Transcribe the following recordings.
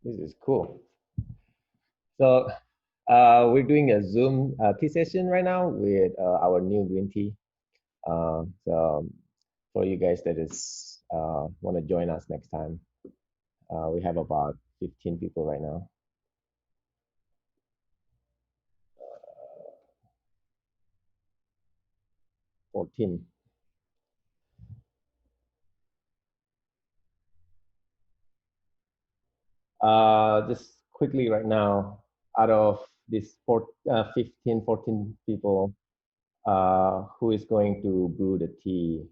This is cool. So we're doing a Zoom tea session right now with our new green tea. So for you guys that is want to join us next time, we have about 15 people right now. 14. Just quickly right now, out of these 15, 14 people, who is going to brew the tea?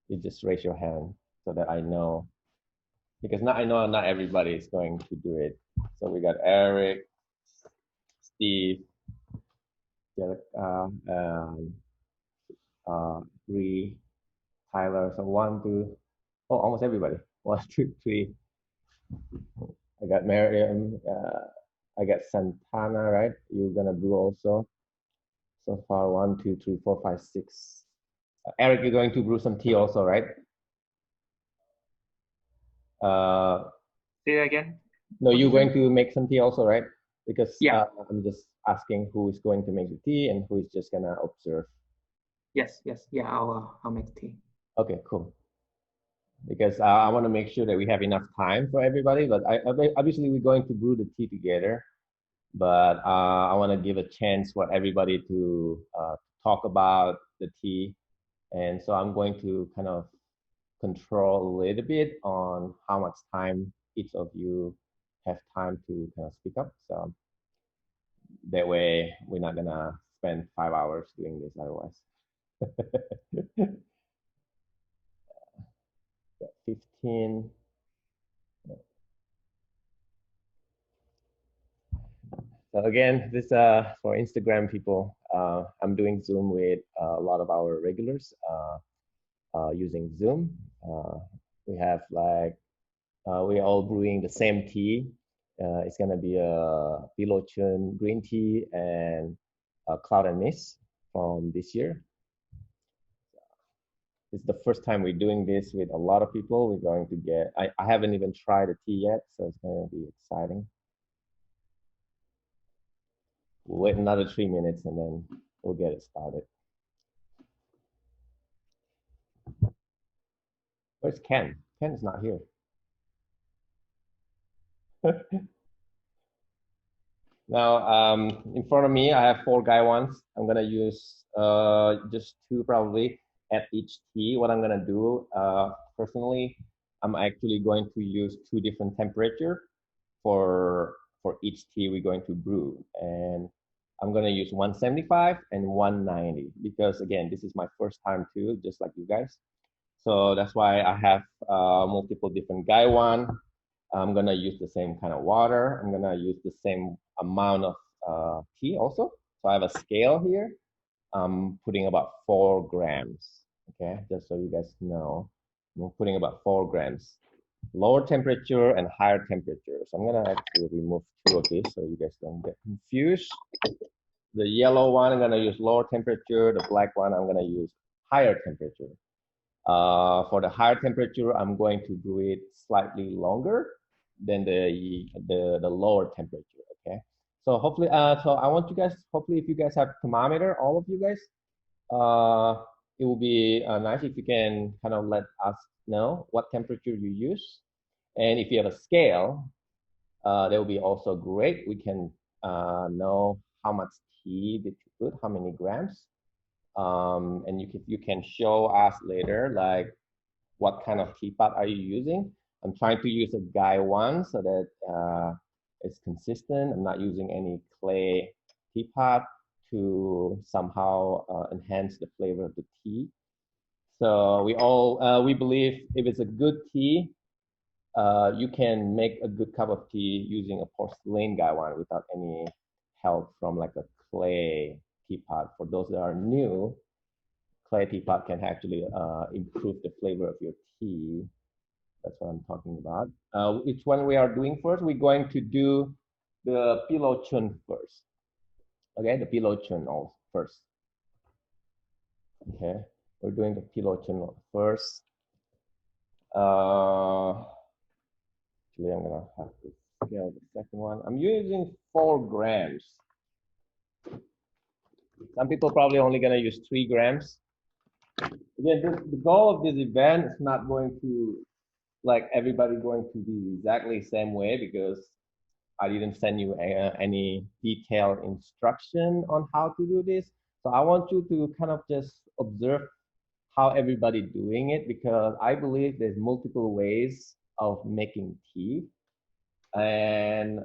You just raise your hand so that I know. Because not, I know not everybody is going to do it. So we got Eric, Steve, Bree, Tyler. So one, two, oh, almost everybody. One, two, three. I got Miriam. I got Santana, right? You're gonna do also. So far, one, two, three, four, five, six. Eric, you're going to brew some tea also, right? Uh, Say that again. no, What you're did you? going to make some tea also, right? Because Yeah. I'm just asking who is going to make the tea and who is just gonna observe. Yes. Yes. Yeah. I'll make the tea. Okay, cool. Because I want to make sure that we have enough time for everybody. But obviously we're going to brew the tea together. But I want to give a chance for everybody to talk about the tea, and so I'm going to kind of control a little bit on how much time each of you have time to kind of speak up. So that way we're not gonna spend 5 hours doing this otherwise. 15. So again, this for Instagram people. I'm doing Zoom with a lot of our regulars using Zoom. We have like we're all brewing the same tea. It's gonna be a Luo Chun green tea and cloud and mist from this year. It's the first time we're doing this with a lot of people. We're going to get. I haven't even tried the tea yet, so it's gonna be exciting. We'll wait another 3 minutes and then we'll get it started. Where's Ken? Ken is not here. Now, in front of me, I have four guy ones. I'm gonna use just two probably at each tea. What I'm gonna do, personally, I'm actually going to use two different temperature for each tea we're going to brew, and I'm gonna use 175 and 190 because again, this is my first time too, just like you guys. So that's why I have multiple different guy one. I'm gonna use the same kind of water. I'm gonna use the same amount of tea also. So I have a scale here. I'm putting about 4 grams. Okay, just so you guys know, I'm putting about 4 grams. Lower temperature and higher temperature. So I'm gonna actually remove two of these so you guys don't get confused. The yellow one I'm gonna use lower temperature. The black one I'm gonna use higher temperature. For the higher temperature, I'm going to brew it slightly longer than the lower temperature. Okay. So hopefully, so I want you guys. Hopefully, if you guys have thermometer, all of you guys, it will be nice if you can kind of let us know what temperature you use, and if you have a scale, that will be also great. We can know how much tea did you put, how many grams, and you can show us later like what kind of teapot are you using. I'm trying to use a guy one so that it's consistent. I'm not using any clay teapot to somehow enhance the flavor of the tea. So we believe if it's a good tea, you can make a good cup of tea using a porcelain guy one without any help from like a clay teapot. For those that are new, clay teapot can actually improve the flavor of your tea. That's what I'm talking about. Which one we are doing first? We're going to do the Luo Chun first. Okay, the Luo Chun first. Okay, we're doing the Luo Chun first. Actually, I'm gonna have to scale this one. I'm using 4 grams. Some people probably only gonna use 3 grams. Again, the goal of this event is not going to like everybody going to be exactly same way because I didn't send you any detailed instruction on how to do this. So I want you to kind of just observe how everybody doing it because I believe there's multiple ways of making tea, and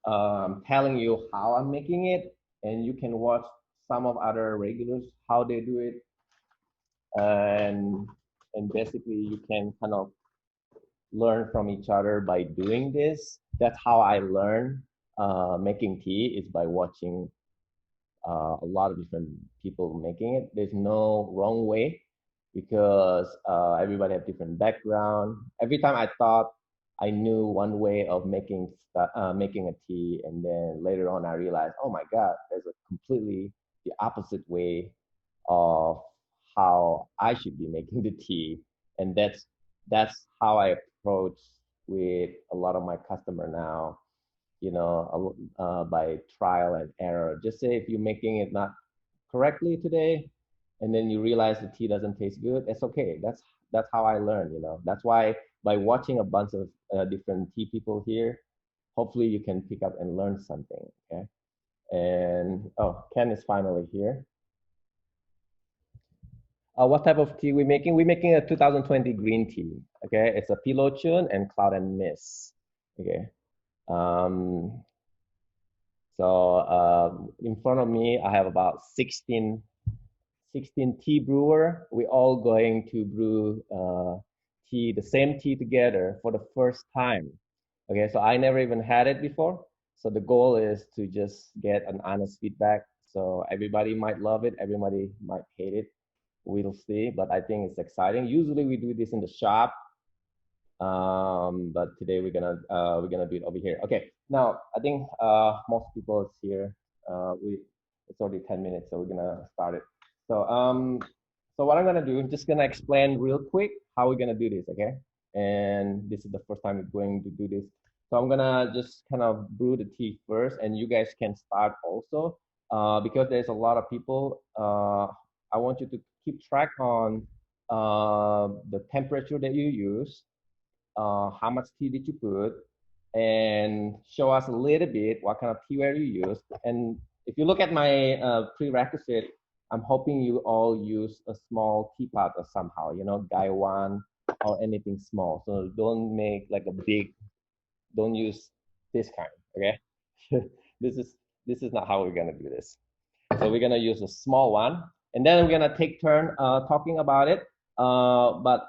I'm telling you how I'm making it, and you can watch some of other regulars how they do it, and basically you can kind of learn from each other by doing this. That's how I learn making tea is by watching a lot of different people making it. There's no wrong way because everybody have different background. Every time I thought I knew one way of making a tea, and then later on I realized, oh my God, there's a completely the opposite way of how I should be making the tea, and that's how I approach with a lot of my customer now, by trial and error. Just say if you're making it not correctly today, and then you realize the tea doesn't taste good, it's okay. That's how I learn. That's why by watching a bunch of different tea people here, hopefully you can pick up and learn something. Okay. And oh, Ken is finally here. What type of tea we making? We're making a 2020 green tea. Okay, it's a Luo Chun and Cloud and Mist. Okay. Um, So in front of me, I have about 16 tea brewer. We're all going to brew the same tea together for the first time. Okay, so I never even had it before. So the goal is to just get an honest feedback. So everybody might love it, everybody might hate it. We'll see, but I think it's exciting. Usually we do this in the shop, but today we're gonna do it over here. Okay, now I think most people is here. We It's already 10 minutes, so we're gonna start it. So so what I'm gonna do, just gonna explain real quick how we're gonna do this. Okay, and this is the first time we're going to do this. So I'm gonna just kind of brew the tea first, and you guys can start also, because there's a lot of people. I want you to keep track on the temperature that you use, how much tea did you put, and show us a little bit what kind of teaware you use. And if you look at my prerequisite, I'm hoping you all use a small teapot or somehow, Gaiwan or anything small. So don't make like a big, don't use this kind, okay? this is this is not how we're gonna do this. So we're gonna use a small one, and then we're gonna take turn talking about it. But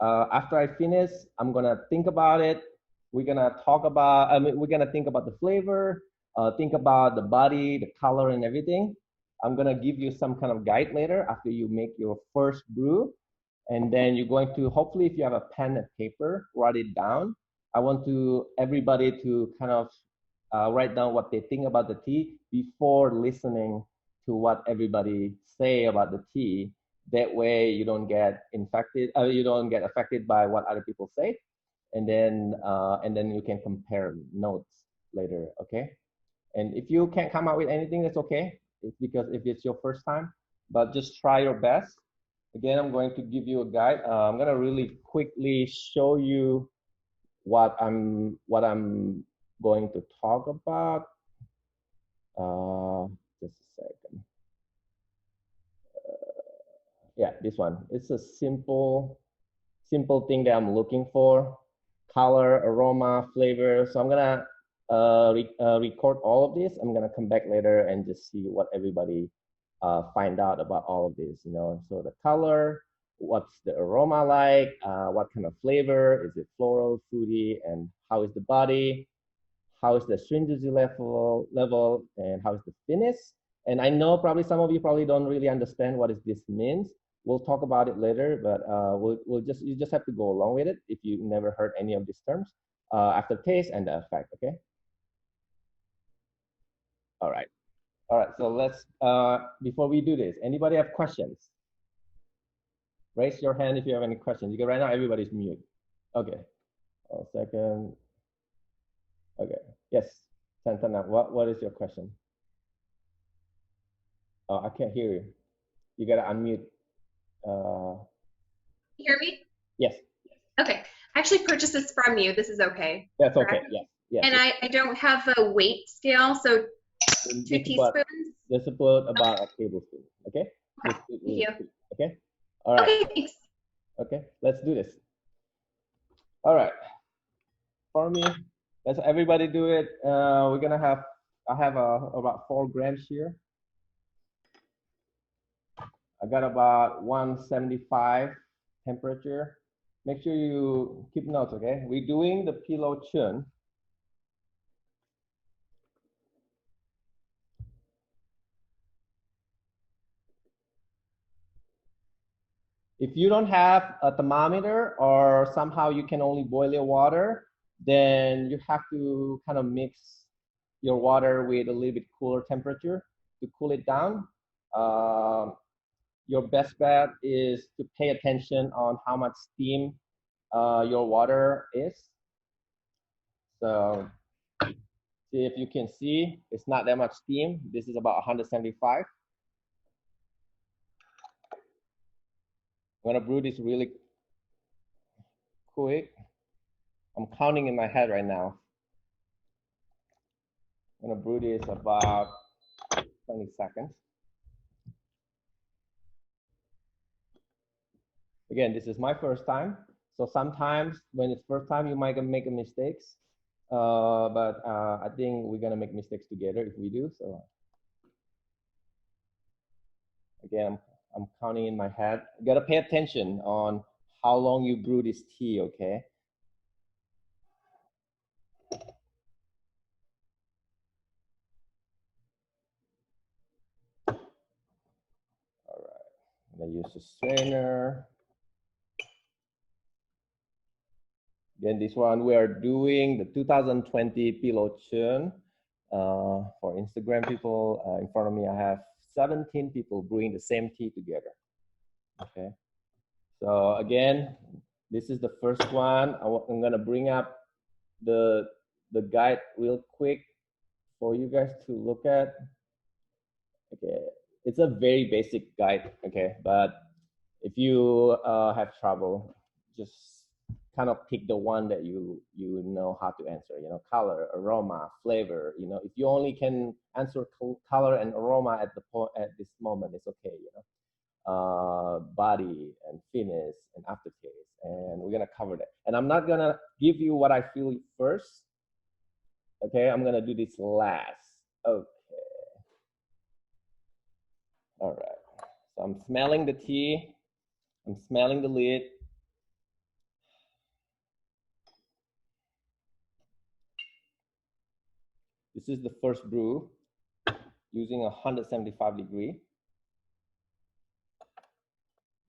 after I finish, I'm gonna think about it. We're gonna talk about. I mean, we're gonna think about the flavor, think about the body, the color, and everything. I'm gonna give you some kind of guide later after you make your first brew, and then you're going to hopefully, if you have a pen and paper, write it down. I want to everybody to kind of write down what they think about the tea before listening to what everybody say about the tea. That way you don't get infected, you don't get affected by what other people say, and then you can compare notes later. Okay, and if you can't come up with anything, that's okay. It's because if it's your first time, but just try your best. Again, I'm going to give you a guide. I'm gonna really quickly show you what I'm going to talk about. Just a second. Yeah, this one. It's a simple thing that I'm looking for: color, aroma, flavor. So I'm gonna record all of this. I'm gonna come back later and just see what everybody find out about all of this. So the color, what's the aroma like, what kind of flavor, is it floral, fruity, and how is the body, how is the stringency level, and how is the finish. And I know probably some of you probably don't really understand what this means. We'll talk about it later, but you just have to go along with it if you never heard any of these terms. Aftertaste and the effect. Okay. All right. All right. So let's before we do this, anybody have questions? Raise your hand if you have any questions. Right now everybody's mute. Okay. A second. Okay. Yes, Santana, what is your question? Oh, I can't hear you. You gotta unmute. Uh, You hear me? yes, Okay. I actually purchased this from you. This is okay, that's okay. correct? Yes, yes. And I don't have a weight scale, so two This about teaspoons. this about a tablespoon. Okay, Okay, just do it thank really you. quick. Okay, all right. Okay, thanks. Okay, let's do this. All right, for me, let's everybody do it. We're gonna have I have about 4 grams here. I got about 175 temperature. Make sure you keep notes, okay? We're doing the Luo Chun. If you don't have a thermometer or somehow you can only boil your water, then you have to kind of mix your water with a little bit cooler temperature to cool it down. Your best bet is to pay attention on how much steam your water is. So see if you can see, it's not that much steam. This is about 175. I'm gonna brew this really quick. I'm counting in my head right now. I'm gonna brew this about 20 seconds. Again, this is my first time. So sometimes when it's first time, you might make mistakes. But I think we're gonna make mistakes together if we do. So again, I'm counting in my head. You gotta pay attention on how long you brew this tea, okay? All right, I'm gonna use a strainer. Again, this one we are doing the 2020 Luo Chun. For Instagram people, in front of me, I have 17 people brewing the same tea together. Okay. So again, this is the first one. I'm gonna bring up the guide real quick for you guys to look at. Okay, it's a very basic guide. Okay, but if you have trouble, just kind of pick the one that you know how to answer. You know, color, aroma, flavor. You know, if you only can answer color and aroma at at this moment, it's okay. You know, body and finish and aftertaste, and we're gonna cover that. And I'm not gonna give you what I feel first. Okay, I'm gonna do this last. Okay, all right. So I'm smelling the tea. I'm smelling the lid. This is the first brew using 175 degree.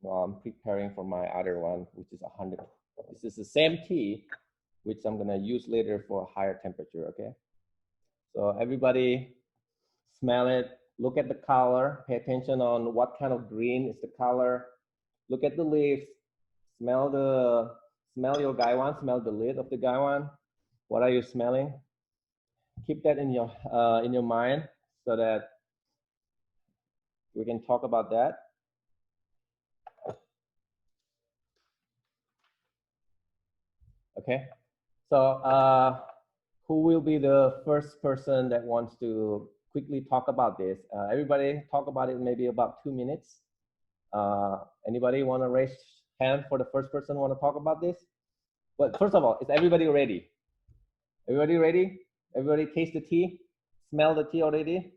Now I'm preparing for my other one, which is 100. This is the same tea, which I'm gonna use later for a higher temperature, okay? So everybody smell it, look at the color, pay attention on what kind of green is the color, look at the leaves, smell your gaiwan, smell the lid of the gaiwan. What are you smelling? Keep that in your mind so that we can talk about that. Okay. So who will be the first person that wants to quickly talk about this? Everybody talk about it maybe about 2 minutes. Anybody want to raise hand for the first person want to talk about this? But first of all, is everybody ready? Everybody ready? Everybody taste the tea? Smell the tea already?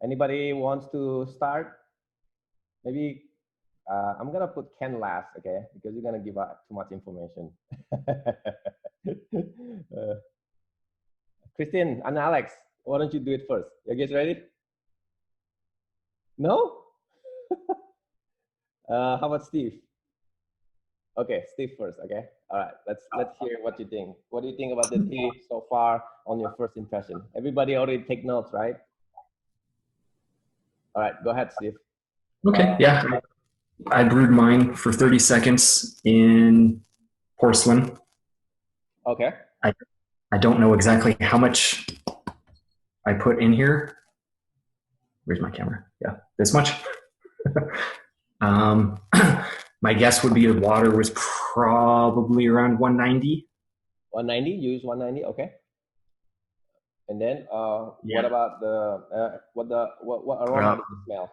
Anybody wants to start? Maybe I'm gonna put Ken last, okay? Because you're gonna give out too much information. Christine and Alex, why don't you do it first? You guys ready? No? How about Steve? Okay, Steve first. Okay. All right. Let's hear what you think. What do you think about the tea so far on your first impression? Everybody already take notes, right? All right, go ahead, Steve. Okay, yeah. I brewed mine for 30 seconds in porcelain. Okay. I don't know exactly how much I put in here. Where's my camera? Yeah, this much. um, my guess would be the water was probably around 190. 190. You use 190. Okay. And then, Yeah. what about what aroma does it smell?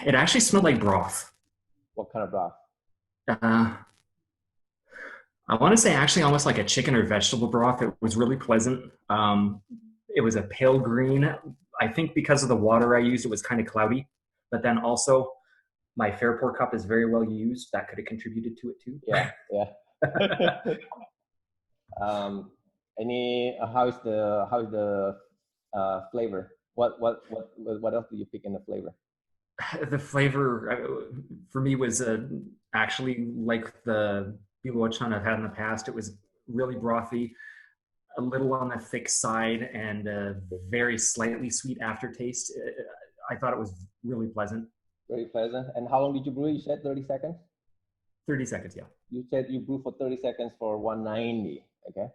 It actually smelled like broth. What kind of broth? Uh, I want to say actually almost like a chicken or vegetable broth. It was really pleasant. It was a pale green. I think because of the water I used, it was kind of cloudy. But then also, my Fairport cup is very well used. That could have contributed to it too. Yeah, yeah. How's the flavor? What else do you pick in the flavor? The flavor for me was actually like the Luo Chun I've had in the past. It was really brothy, a little on the thick side, and a very slightly sweet aftertaste. I thought it was really pleasant. Very pleasant. And how long did you brew? You said 30 seconds? 30 seconds, yeah. You said you brew for 30 seconds for 190. Okay.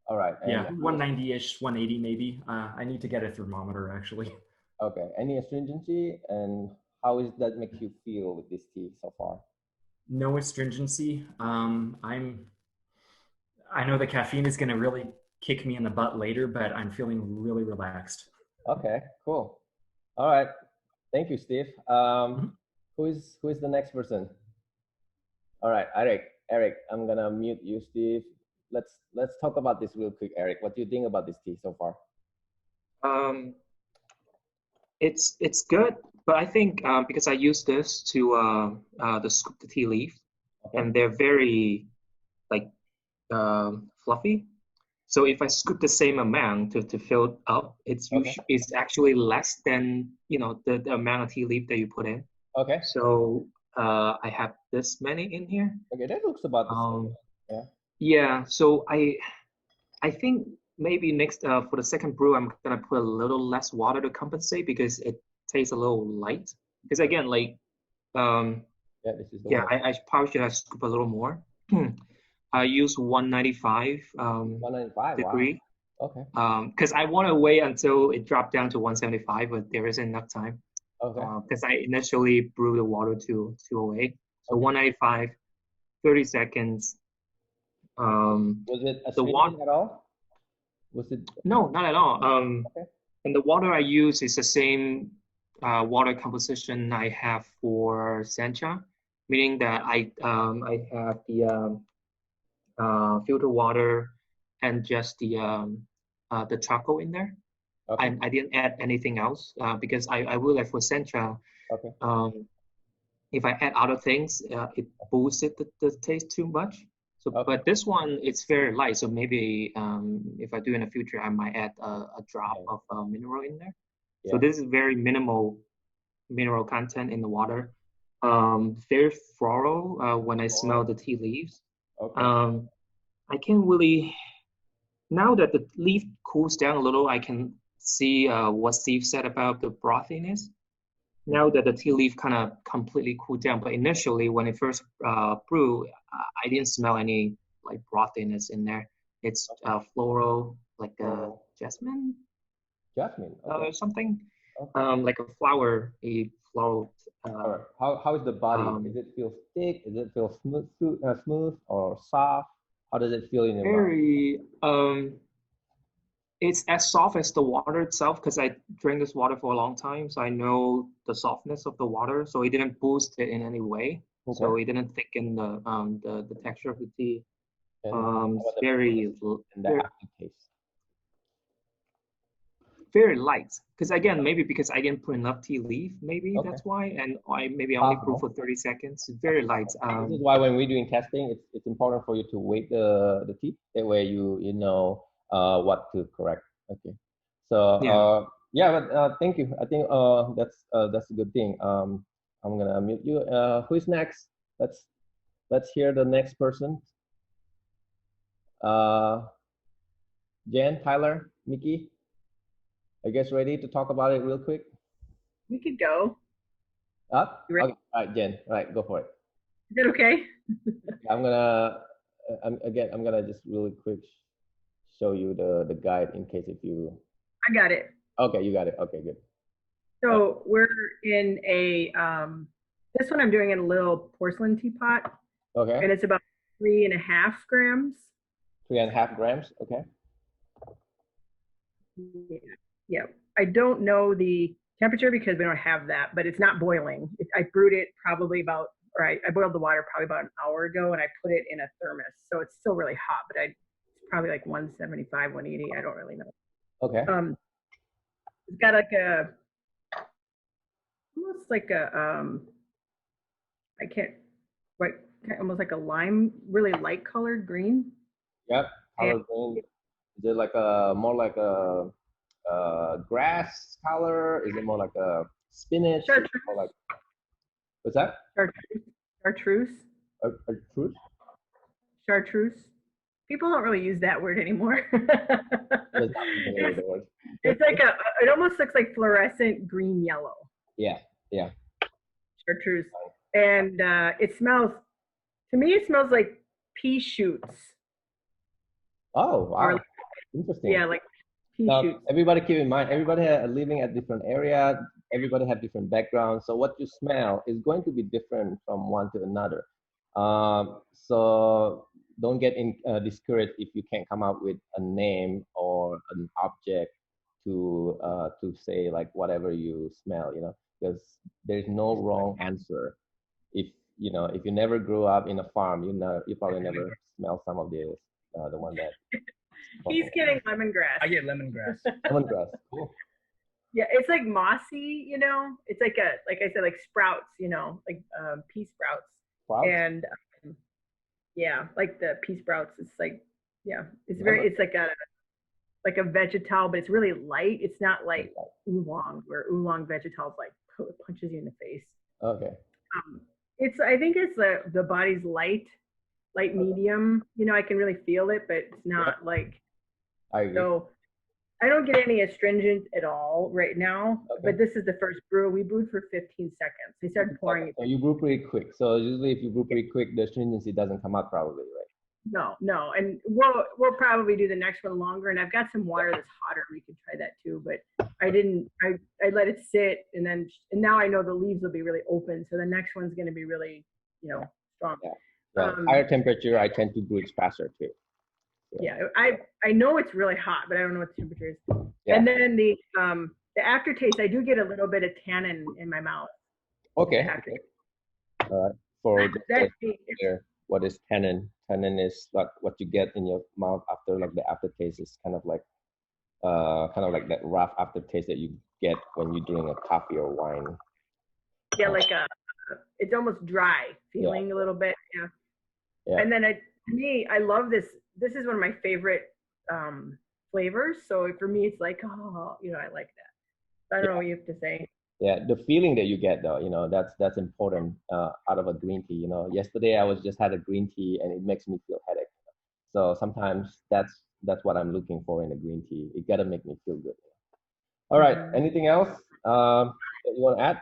All right. And yeah, 190-ish, 180 maybe. I need to get a thermometer actually. Okay. Any astringency, and how is that make you feel with this tea so far? No astringency. I know the caffeine is going to really kick me in the butt later, but I'm feeling really relaxed. Okay, cool. All right. Thank you, Steve. Who is the next person? All right, Eric, I'm gonna mute you, Steve. Let's talk about this real quick, Eric. What do you think about this tea so far? It's good, but I think because I use this to scoop the tea leaf, Okay. and they're very like fluffy. So if I scoop the same amount to fill it up, it's actually less than the amount of tea leaf that you put in. Okay. So I have this many in here. Okay, that looks about the same. Yeah. Yeah. So I think maybe next for the second brew, I'm gonna put a little less water to compensate because it tastes a little light. Because again, like yeah, this is the yeah, one. I probably should have scooped a little more. I use 195 195. degree. Wow. Okay. Because I want to wait until it dropped down to 175, but there isn't enough time. Okay. Because I initially brewed the water to 208. So Okay. 195, 30 seconds. Was it astringent at all? Was it? No, not at all. Okay. And the water I use is the same water composition I have for sencha, meaning that I have the filter water and just the charcoal in there. Okay. I didn't add anything else because I will like for sencha. Okay. If I add other things, it boosted the taste too much. So, but this one it's very light. So maybe if I do in the future, I might add a drop of mineral in there. Yeah. So this is very minimal mineral content in the water. Very floral when I smell the tea leaves. Okay. I can't really, now that the leaf cools down a little, I can see what Steve said about the brothiness. Now that the tea leaf kind of completely cooled down, but initially when it first brew, I didn't smell any like brothiness in there. It's floral, like jasmine, Jasmine. or something, Okay. like a flower, a floral. All right. How is the body? Does it feel thick? Does it feel smooth or soft? How does it feel in your mouth? Very it's as soft as the water itself because I drank this water for a long time, so I know the softness of the water. So it didn't boost it in any way. Okay. So it didn't thicken the texture of the tea. And It's very aftertaste. very light. Because again, maybe because I didn't put enough tea leaf, maybe that's why. And I only brew for 30 seconds. It's very light. This is why when we're doing testing, it's important for you to weight the tea. That way you know what to correct. Okay. So but thank you. I think that's a good thing. I'm gonna unmute you. Who is next? Let's hear the next person. Jen, Tyler, Mickey. you guys ready to talk about it real quick? We could go. Up? You ready? Okay. All right, Jen. All right, go for it. Is that okay? I'm gonna just really quick show you the guide in case if you. I got it. Okay, you got it. Okay, good. So we're in a this one I'm doing in a little porcelain teapot, Okay. and it's about 3.5 grams. 3.5 grams. Okay. Yeah. I don't know the temperature because we don't have that, but it's not boiling. I brewed it probably about, or I boiled the water probably about an hour ago, and I put it in a thermos, so it's still really hot, but it's probably like 175, 180. I don't really know. Okay. It's got like almost like a I can't like almost like a lime, really light colored green. Yep. Color green. Is it like a more like a grass color? Is it more like a spinach? Chartreuse. Or like, what's that? Chartreuse. Fruit? Chartreuse. People don't really use that word anymore. It's like it almost looks like fluorescent green yellow. Yeah, yeah. Chartreuse. And it smells, to me, it smells like pea shoots. Oh, wow. Or, interesting. Yeah, like pea Now, shoots. everybody keep in mind, everybody living at different area, everybody have different backgrounds. So what you smell is going to be different from one to another. So don't get discouraged if you can't come up with a name or an object to say like whatever you smell, because there's no wrong answer. If you never grew up in a farm, you probably never smell some of the one that. He's getting lemongrass. I get lemongrass. Lemongrass. Cool. Yeah, it's like mossy, It's like like I said, like sprouts, like pea sprouts. Sprouts? And yeah, like the pea sprouts. It's like, yeah, it's it's like a vegetal, but it's really light. It's not like oolong, where oolong vegetal like punches you in the face. Okay. I think it's the body's light medium. I can really feel it, but it's not like. I agree. So I don't get any astringent at all right now. Okay. But this is the first brew. We brewed for 15 seconds. They started pouring it. So you brew pretty quick. So usually, if you brew pretty quick, the astringency doesn't come out probably, right? No, and we'll probably do the next one longer. And I've got some water that's hotter. We could try that too. But I didn't. I let it sit, and now I know the leaves will be really open. So the next one's going to be really, strong. Yeah. Higher temperature, I tend to brew it faster too. Yeah, I know it's really hot, but I don't know what the temperature is. Yeah. And then the aftertaste, I do get a little bit of tannin in my mouth. Okay. All right. For what is tannin? Tannin is like what you get in your mouth after, like the aftertaste is kind of like that rough aftertaste that you get when you drink a coffee or wine. Yeah, like it's almost dry feeling a little bit. Yeah. And then to me, I love this. This is one of my favorite flavors. So for me, it's like, I like that. I don't know what you have to say. Yeah, the feeling that you get though, that's important out of a green tea. Yesterday I just had a green tea and it makes me feel headache. So sometimes that's what I'm looking for in a green tea. It gotta make me feel good. All right. Anything else that you want to add?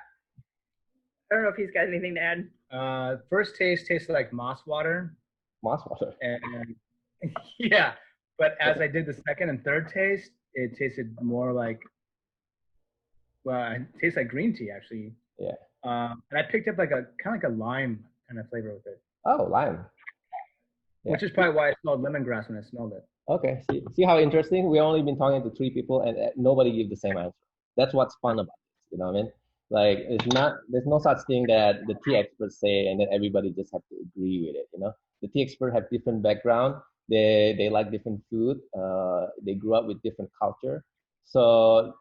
I don't know if he's got anything to add. First taste tasted like moss water. Moss water. And yeah, but as I did the second and third taste, it tasted more like, it tastes like green tea actually. Yeah. And I picked up like a kind of like a lime kind of flavor with it. Oh, lime. Yeah. Which is probably why I smelled lemongrass when I smelled it. Okay. See how interesting? We've only been talking to 3 people and nobody gave the same answer. That's what's fun about it. You know what I mean? Like there's no such thing that the tea experts say and then everybody just have to agree with it. The tea experts have different background. They like different food. They grew up with different culture. So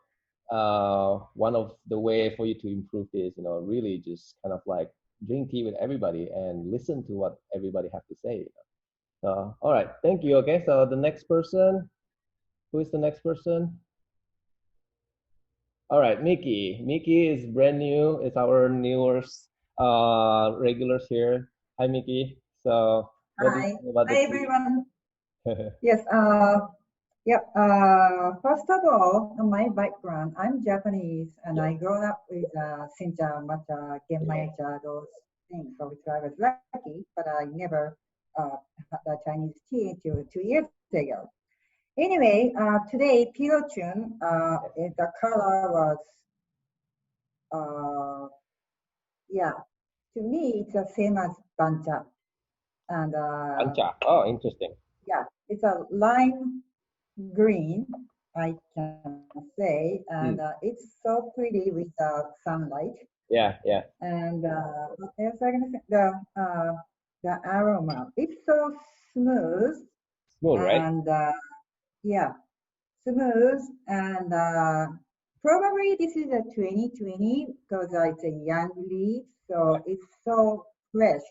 one of the way for you to improve is, really just kind of like drink tea with everybody and listen to what everybody have to say. So, all right, thank you. Okay, so the next person, who is the next person? All right, Mickey. Mickey is brand new. It's our newest regulars here. Hi, Mickey. So, Hi, everyone. Yes, Yep. First of all, my background, I'm Japanese and Yeah. I grew up with Sinja, Matcha, Genmaicha, those things. So which I was lucky, but I never had the Chinese tea until 2 years ago. Anyway, today, Luo Chun, the color was, uh, yeah, to me, it's the same as bancha. And Ancha. Oh, interesting. yeah, it's a lime green, I can say, and Mm. it's so pretty with the sunlight. Yeah, yeah. And what else I gonna say? The aroma. It's so smooth Smooth, right? and yeah, smooth and probably this is a 2020 because it's a young leaf, so it's so fresh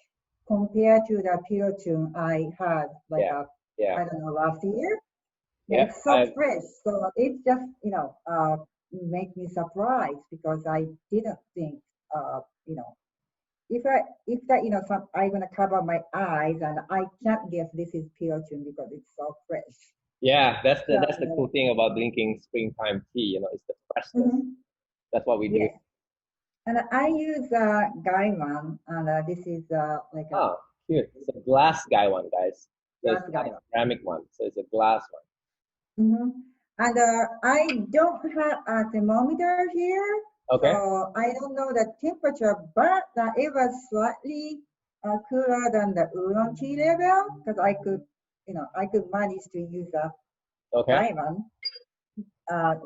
compared to the Pirotun I had like Yeah, yeah, I don't know last year. Yeah, yeah. it's so fresh. So it's just, make me surprised because I didn't think, you know, if that, some, I'm gonna cover my eyes and I can't guess this is Purotune because it's so fresh. Yeah, that's the So, cool thing about drinking springtime tea. It's the freshness. mhm, That's what we do. yes. And I use Gaiwan, and this is like a Oh, cute. It's a glass guy one, guys. So glass it's not a Gaiwan. ceramic one. So it's a glass one. Hmm. And I don't have a thermometer here, so Okay. I don't know the temperature, but it was slightly cooler than the oolong tea level because I could manage to use a Okay. Gaiwan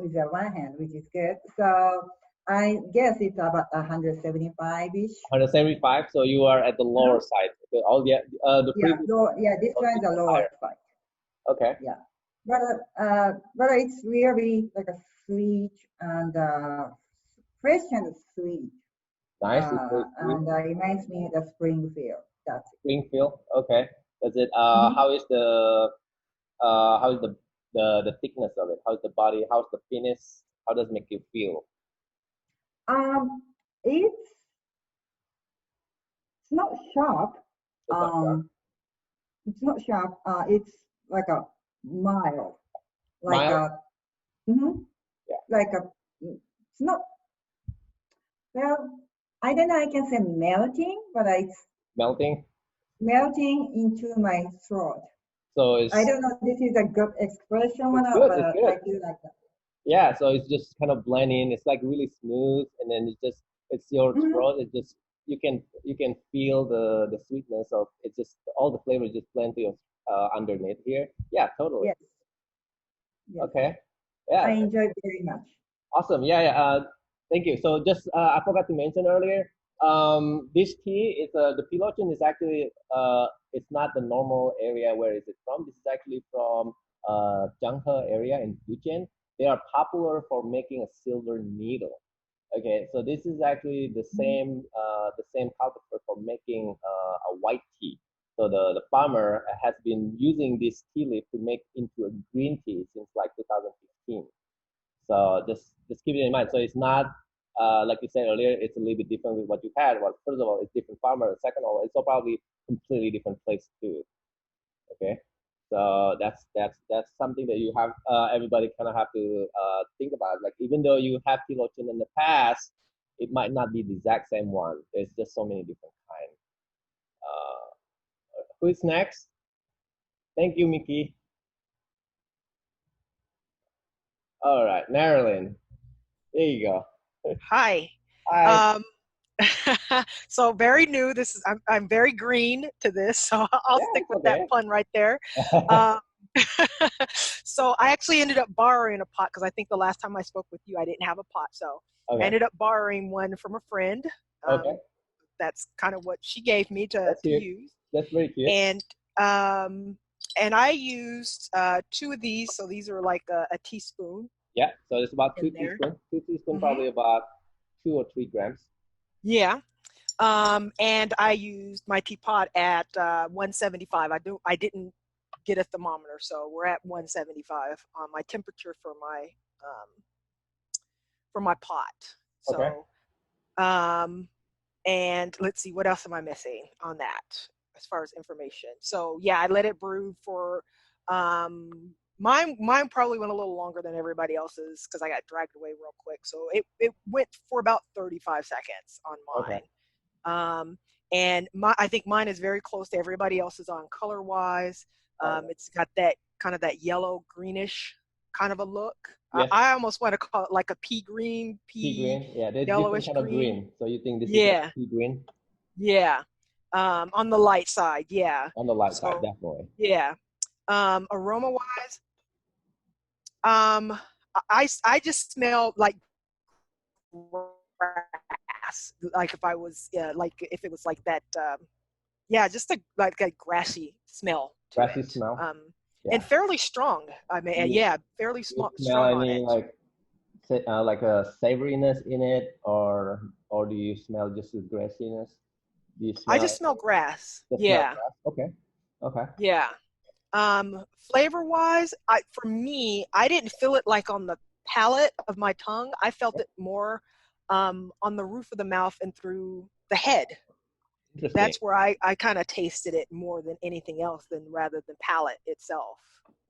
with the one hand, which is good. So I guess it's about 175-ish. 175. So you are at the Uh-huh. lower side. All the Yeah, previous low, yeah, this was one's a lower higher. side. Okay. Yeah, but it's really like a sweet and fresh and sweet, Nice. It's very sweet. and reminds me of the Springfield. That's Springfield. Okay. Does it? it. Hmm. How is the thickness of it? How's the body? How's the finish? How does it make you feel? Um, it's not sharp. It's not sharp. Um, it's not sharp. It's like a mild, like Mild. a, mhm, Yeah. like a. It's not well. I don't know. I can say melting, but it's Melting. melting into my throat. So I it's don't know if this is a good expression or it's not, good. but It's I good. feel like that. Yeah. So it's just kind of blending. It's like really smooth, and then it's your Hmm. throat. It just you can feel the sweetness of it's just all the flavors just blend to your underneath here. Yeah. Totally. Yes, yes. Okay. I Yeah. enjoy very much. Awesome. Yeah, yeah. Thank you. So just I forgot to mention earlier. This tea is the pilochen is actually it's not the normal area. Where is it from? This is actually from Zhanghe area in Fujian. They are popular for making a silver needle. Okay, so this is actually the same cultivar for making a white tea. So the farmer has been using this tea leaf to make into a green tea since like 2015. So just keep it in mind. So it's not like you said earlier. It's a little bit different with what you had. Well, first of all, it's different farmer. Second of all, it's probably completely different place too. Okay, so that's something that you have. Everybody kind of have to think about. Like even though you have Tilochen in the past, it might not be the exact same one. There's just so many different kinds. Who is next? Thank you, Mickey. All right, Marilyn. There you go. Hi. Hi. Um, so very new. I'm very green to this, so I'll Yeah, stick it's with that okay. pun right there. Um, so I actually ended up borrowing a pot because I think the last time I spoke with you, I didn't have a pot. So I Okay. ended up borrowing one from a friend. Okay. That's kind of what she gave me to That's cute. use, That's very cute. and um, and I used two of these. So these are like a teaspoon Yeah. So it's about two in there. teaspoons. Two teaspoons, Hmm. probably about 2 or 3 grams. Yeah. And I used my teapot at 175. I didn't get a thermometer, so we're at 175 on my temperature for my pot. Okay. So and let's see, what else am I missing on that as far as information? So yeah, I let it brew for Mine probably went a little longer than everybody else's because I got dragged away real quick. So it went for about 35 seconds on Okay. mine. And I think mine is very close to everybody else's on color wise. It's got that kind of that yellow greenish kind of a look. Yes. I almost want to call it like a pea green, Pea green. Yeah, there's different yellowish kind of green. green. So you think this is Yeah, like pea green? yeah. On the light side, yeah. On the light side, So definitely. yeah. Aroma wise, I just smell like grass. Like if I was like if it was like that, yeah, just like a grassy smell to Grassy it. smell. Yeah. And fairly strong. I mean, You- yeah, fairly You smell strong on any it. like a savoriness in it, or do you smell just the grassiness? Do you I smell just smell grass. the smell Yeah, grass? Okay. Okay. yeah. Flavor wise, for me, I didn't feel it like on the palate of my tongue. I felt it more on the roof of the mouth and through the head. Interesting. That's where I kind of tasted it more than anything else than rather than palate itself.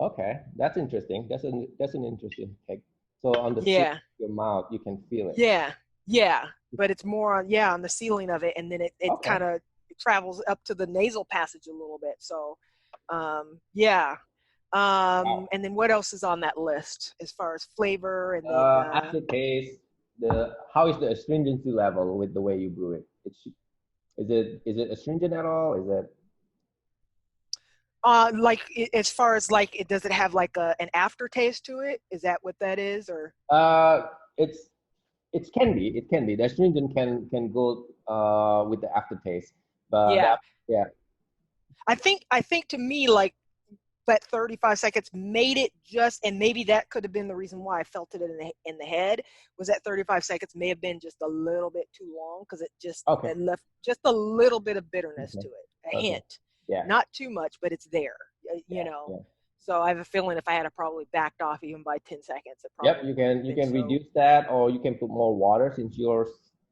Okay, that's interesting. That's an interesting take. So on the ceiling Yeah, of your mouth, you can feel it. yeah, yeah. But it's more on the ceiling of it, and then it Okay. kind of travels up to the nasal passage a little bit. So, yeah. Wow. And then what else is on that list as far as flavor? And then Aftertaste, how is the astringency level with the way you brew it? Is it astringent at all? Is it like as far as like does it have like an aftertaste to it? Is that what that is, or? it's it can be the astringent can go with the aftertaste, but Yeah, yeah. I think to me like that 35 seconds made it just, and maybe that could have been the reason why I felt it in the head, was that 35 seconds may have been just a little bit too long because Okay. it left just a little bit of bitterness Okay. to it, a Okay. hint, Yeah. not too much, but it's there, Yeah. know. Yeah. So I have a feeling if I had probably backed off even by 10 seconds, it Yep, probably you wouldn't have can been so. reduce that, or you can put more water since your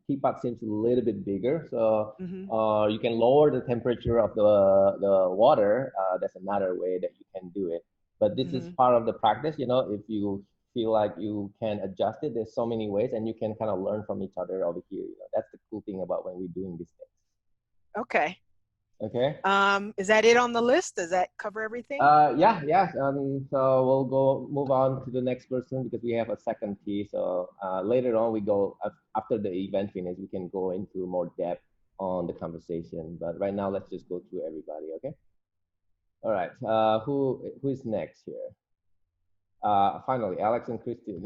teapot seems a little bit bigger. So Mhm. you can lower the temperature of the water. That's another way that you can do it. But this is Mhm. part of the practice. You know, if you feel like you can adjust it, there's so many ways, and you can kind of learn from each other over here. You know, that's the cool thing about when we're doing these things. Okay. Okay. Is that it on the list? Does that cover everything? Yeah. So we'll move on to the next person because we have a second tea. So later on, we go after the event finish, we can go into more depth on the conversation. But right now, let's just go through everybody. Okay. All right. Who is next here? Finally, Alex and Christine.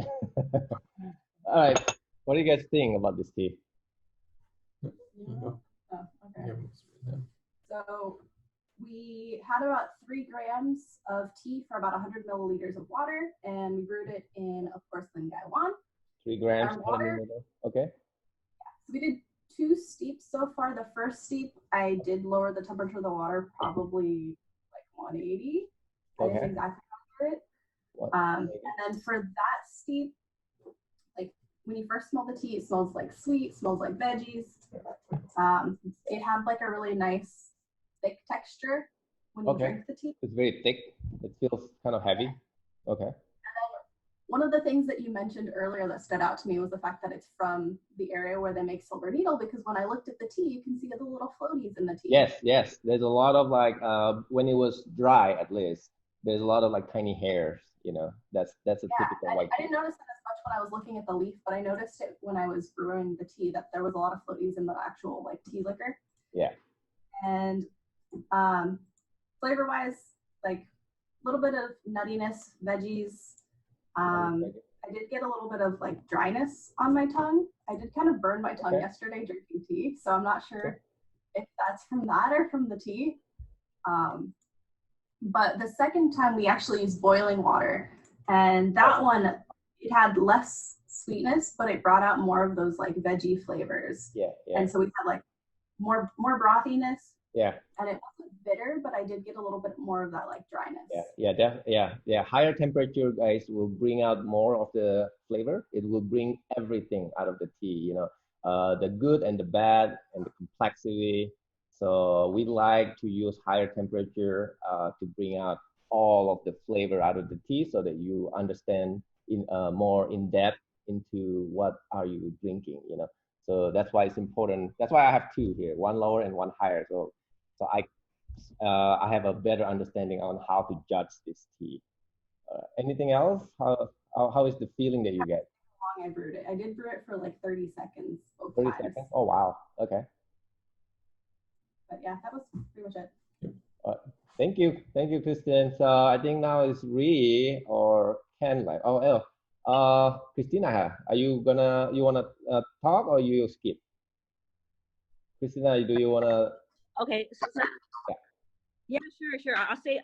All right. What do you guys think about this tea? Oh, okay. So we had about 3 grams of tea for about 100 milliliters of water, and we brewed it in a porcelain gaiwan. 3 grams. Our water, Okay. so we did 2 steeps so far. The first steep, I did lower the temperature of the water probably like 180. I Okay. didn't exactly remember it. And then for that steep, like when you first smell the tea, it smells like sweet, smells like veggies. It had like a really nice thick texture when you drink the tea. It's very thick. It feels kind of heavy. Okay. And then one of the things that you mentioned earlier that stood out to me was the fact that it's from the area where they make silver needle, because when I looked at the tea, you can see the little floaties in the tea. Yes. There's a lot of like when it was dry, at least there's a lot of like tiny hairs. You know, that's a typical white tea. I didn't notice it as much when I was looking at the leaf, but I noticed it when I was brewing the tea that there was a lot of floaties in the actual like tea liquor. Yeah. And flavor wise, like a little bit of nuttiness, veggies. I did get a little bit of like dryness on my tongue. I did kind of burn my tongue yesterday drinking tea, so I'm not sure if that's from that or from the tea. But the second time we actually used boiling water, and that one, it had less sweetness, but it brought out more of those like veggie flavors. Yeah. And so we had like more brothiness. Yeah. And it wasn't bitter, but I did get a little bit more of that like dryness. Yeah. Higher temperature, guys, will bring out more of the flavor. It will bring everything out of the tea. You know, the good and the bad and the complexity. So we like to use higher temperature to bring out all of the flavor out of the tea so that you understand in more in depth into what are you drinking, you know. So that's why it's important. That's why I have two here, one lower and one higher. So I have a better understanding on how to judge this tea. Anything else? How is the feeling that you get? How long I brewed it? I did brew it for like 30 seconds both 30 times. seconds? Oh wow. Okay. But yeah, that was pretty much it. Thank you, Kristen. So I think now it's Ree or Ken. Like, Christina, are you wanna talk or you skip? Christina, do you wanna? Okay, so Yeah. yeah, sure. I'll say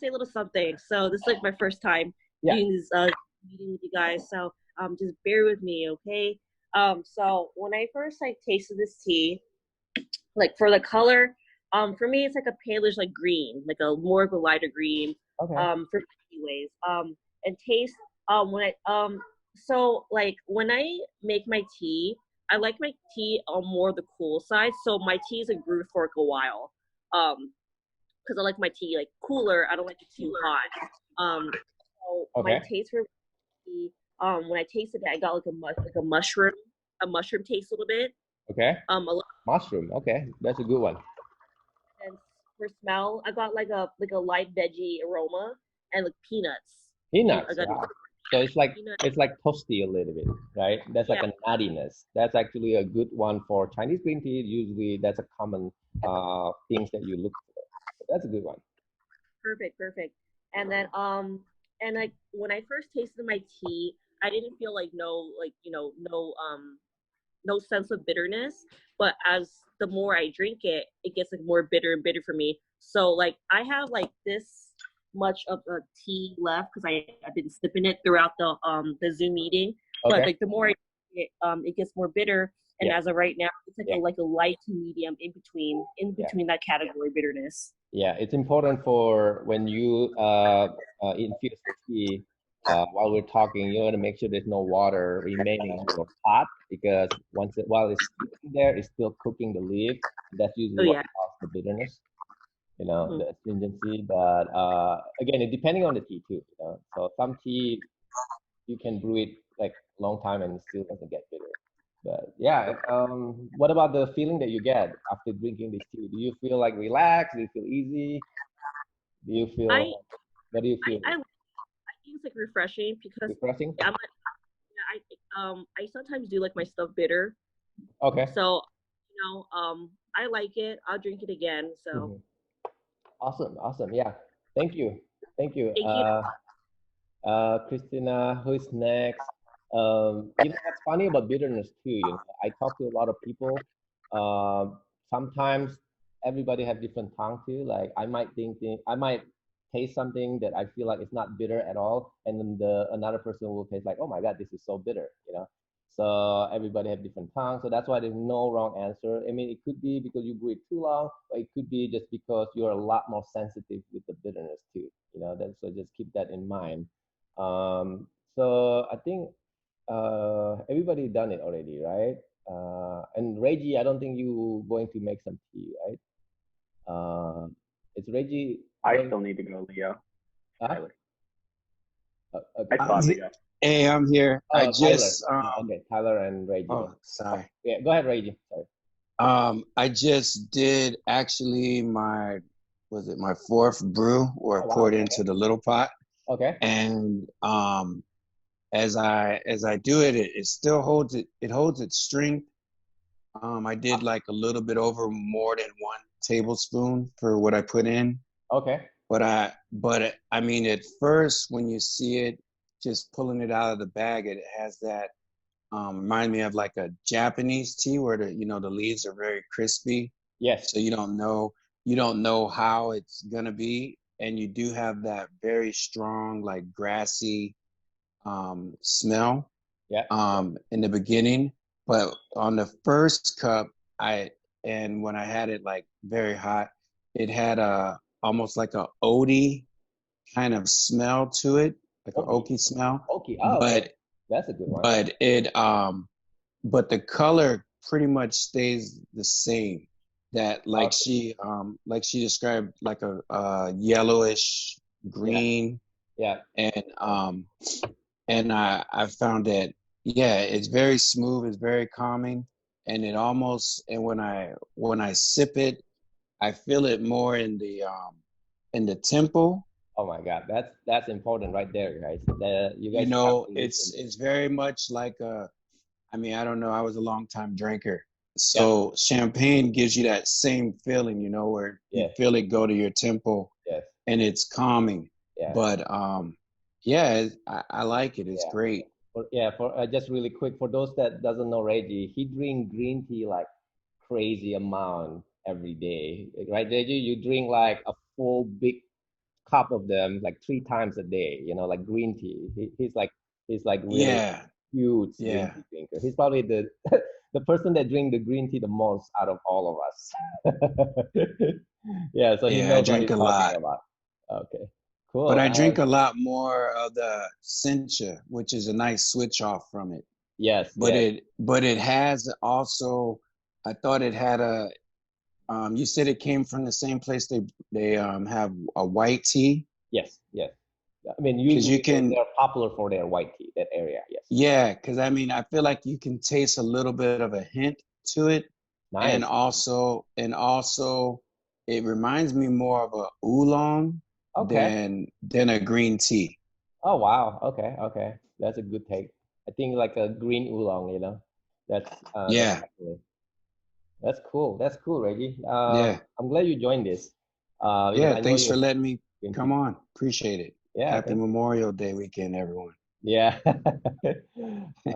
a little something. So this is like my first time Yeah. doing this meeting with you guys. So just bear with me, okay? So when I first like tasted this tea, like for the color, for me it's like a palish like green, like a more of a lighter green. Okay. For me anyways. And taste when I so like when I make my tea, I like my tea on more the cool side. So my tea is like brewed for like a while. Because I like my tea like cooler. I don't like it too hot. So my Okay. taste for tea, when I tasted it, I got like a mushroom taste a little bit. Okay. A lot. Mushroom. Okay, that's a good one. And for smell, I got like a light veggie aroma and like peanuts. Peanuts. I got Wow. So it's like peanuts. toasty a little bit, right? That's like Yeah. a nuttiness. That's actually a good one for Chinese green tea. Usually, that's a common things that you look for. So that's a good one. Perfect. And then and like when I first tasted my tea, I didn't feel like no sense of bitterness. But as the more I drink it, it gets like more bitter and bitter for me. So like I have like this much of the tea left because I've been sipping it throughout the Zoom meeting. Okay. But like the more I drink it gets more bitter. And Yeah. as of right now, it's like Yeah. a light to medium in between that category bitterness. Yeah, it's important for when you infuse the tea. While we're talking, you want to make sure there's no water remaining in your pot because while it's sitting there, it's still cooking the leaf. That's usually Oh what yeah. causes the bitterness, you know, Mhm. the astringency. But again, it depending on the tea too. You know, so some tea you can brew it like a long time and it still doesn't get bitter. But yeah, what about the feeling that you get after drinking this tea? Do you feel like relaxed? Do you feel easy? Do you I feel, what do you feel? I think it's like refreshing because Refreshing? I sometimes do like my stuff bitter. Okay. So I like it. I'll drink it again. So Mhm. Awesome. Yeah. Thank you. thank you. Christina, who's next? What's funny about bitterness too, I talk to a lot of people. Sometimes everybody have different tongue too. Like I might taste something that I feel like it's not bitter at all, and then another person will taste like, oh my God, this is so bitter. So everybody have different tongue. So that's why there's no wrong answer. I mean, it could be because you brew it too long, or it could be just because you're a lot more sensitive with the bitterness too. So just keep that in mind. So I think everybody done it already, right? And Reggie, I don't think you going to make some tea, right? It's Reggie. I still need to go, Leo. Huh? Tyler. Okay. I saw Leo. Hey, I'm here. Oh, I Tyler. just Okay, Tyler and Reggie. oh, sorry. Yeah, go ahead, Reggie. Sorry. I just did actually my fourth brew where Oh, I wow. poured into the little pot. Okay. And as I do it, it still holds its strength. I did like a little bit over more than 1 tablespoon for what I put in. Okay. But I mean, at first when you see it, just pulling it out of the bag, it has that remind me of like a Japanese tea where the leaves are very crispy. Yes. So you don't know how it's gonna be, and you do have that very strong like grassy smell Yeah. in the beginning. But on the first cup, when I had it like very hot, it had almost like a oaty kind of smell to it, like an oaky smell. Okay. Oh, But okay. That's a good one. but the color pretty much stays the same. That like Okay. she described like a yellowish green, Yeah. and I found that it's very smooth, it's very calming, and it almost and when I sip it, I feel it more in the temple. Oh my God, that's important right there, guys. You You guys have know, to it's listen. it's very much like I mean, I don't know, I was a long time drinker. Yeah. So champagne gives you that same feeling, you know, where you Yes. feel it go to your temple Yes. and it's calming. Yeah. But I like it. It's Yeah. great. For just really quick, for those that doesn't know Reggie, he drink green tea like crazy amount every day, right, Reggie? You drink like a full big cup of them like 3 times a day, like green tea. He's like really Yeah, huge green yeah, tea drinker. He's probably the the person that drink the green tea the most out of all of us. Yeah, so he yeah. I knows what drink he's a talking lot, about. Okay, but cool. I drink a lot more of the Sencha, which is a nice switch off from it. Yes, But yes, it has also. I thought it had a. You said it came from the same place they have a white tea yes, yes. I mean, because you usually can. they're popular for their white tea, that area. Yes. Yeah, because I mean, I feel like you can taste a little bit of a hint to it, and Nice. also, it reminds me more of a oolong Okay. than a green tea. Oh wow. Okay. Okay. That's a good take. I think like a green oolong. That's Yeah, definitely that's cool. That's cool, Reggie. yeah, I'm glad you joined this. Because yeah. I know Thanks you're for letting me green come tea. on. Appreciate it. Yeah. Happy Thank you. Memorial Day weekend, everyone. Yeah.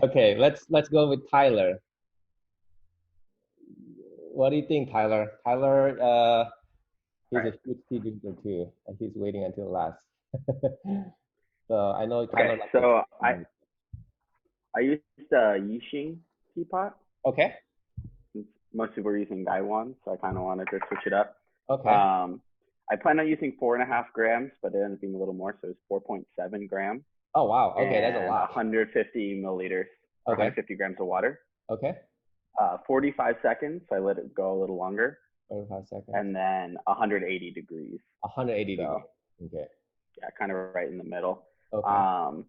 Okay. Let's go with Tyler. What do you think, Tyler? Tyler, he's a huge tea drinker too, and he's waiting until last. So I know Okay, Tyler likes to so I experiment. I used a Yixing teapot. Okay. Most people were using Gaiwan, so I kind of wanted to switch it up. Okay. I plan on using 4.5 grams, but it ended up being a little more, so it was 4.7 grams Oh wow. Okay, that's a and lot. 150 milliliters or Okay. 150 grams of water. Okay. 45 seconds, so I let it go a little longer, 45 seconds. and then 180 degrees. 180 So degrees. Okay. yeah, kind of right in the middle. Okay.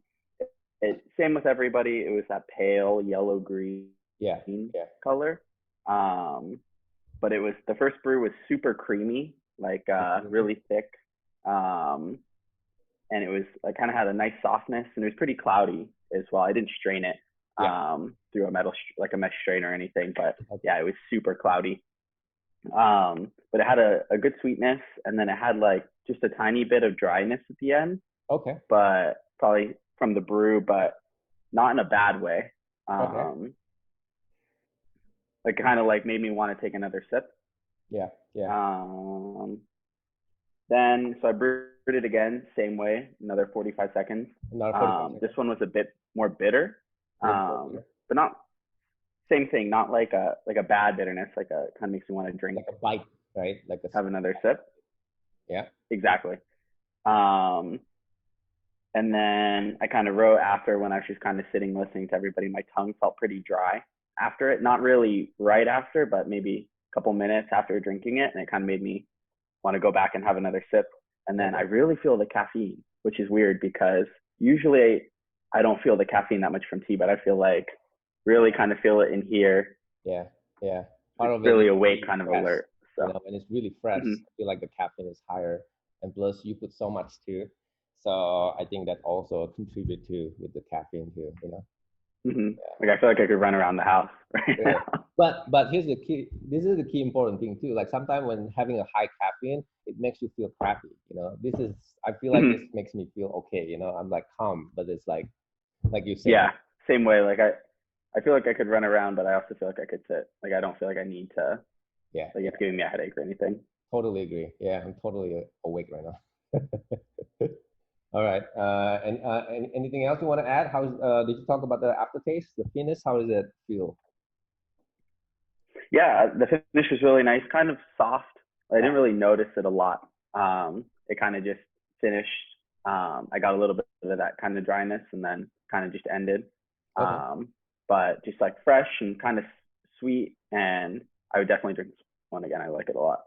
Same with everybody. It was that pale yellow green Yeah. Yeah. color. But it was the first brew was super creamy, like really thick. And it was I kind of had a nice softness, and it was pretty cloudy as well. I didn't strain it through a like a mesh strainer or anything, but yeah, it was super cloudy. But it had a good sweetness, and then it had like just a tiny bit of dryness at the end. Okay. But probably from the brew, but not in a bad way. Okay. Like kind of like made me want to take another sip. Yeah. Yeah. Then so I brewed it again, same way, another 45 seconds. Another 45 This seconds. one was a bit more bitter, but not same thing, not like a bad bitterness, like a kind of makes me want to drink, Like a bite, right? Like a have another sip. Yeah. Exactly. And then I kind of wrote after when I was just kind of sitting listening to everybody, my tongue felt pretty dry after it. Not really right after, but maybe a couple minutes after drinking it. And it kind of made me want to go back and have another sip. And then I really feel the caffeine, which is weird because usually I don't feel the caffeine that much from tea, but I feel like really kind of feel it in here. Yeah. Yeah. Part of it Really is awake, really kind of fresh, alert. So when it's really fresh, I feel like the caffeine is higher, and plus you put so much too. So I think that also contribute to with the caffeine too. like I feel like I could run around the house right Yeah. now. But here's the key. This is the key important thing too. Like sometimes when having a high caffeine, it makes you feel crappy. I feel like this makes me feel okay. I'm like calm, but it's like you said. Yeah, same way. Like I feel like I could run around, but I also feel like I could sit. Like I don't feel like I need to. Yeah. Like it's giving me a headache or anything. Totally agree. Yeah, I'm totally awake right now. All right. And anything else you want to add? Did you talk about the aftertaste, the finish? How does it feel? Yeah, the finish was really nice, kind of soft. I didn't really notice it a lot. It kind of just finished. I got a little bit of that kind of dryness, and then kind of just ended. Okay. But just like fresh and kind of sweet, and I would definitely drink this one again. I like it a lot.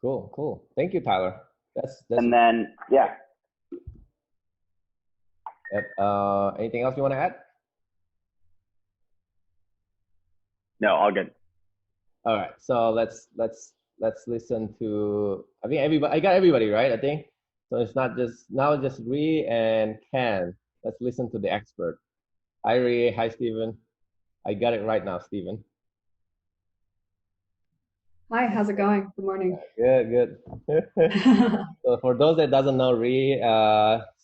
Cool. Thank you, Tyler. That's And then Yep. Anything else you want to add? No, all good. All right. So let's listen to. I think everybody. I got everybody right. I think. So it's not just now. It's just Ree and Ken. Let's listen to the expert. Hi Ree. Hi Stephen. I got it right now, Stephen. Hi, how's it going? Good morning. Good. So for those that doesn't know Ree,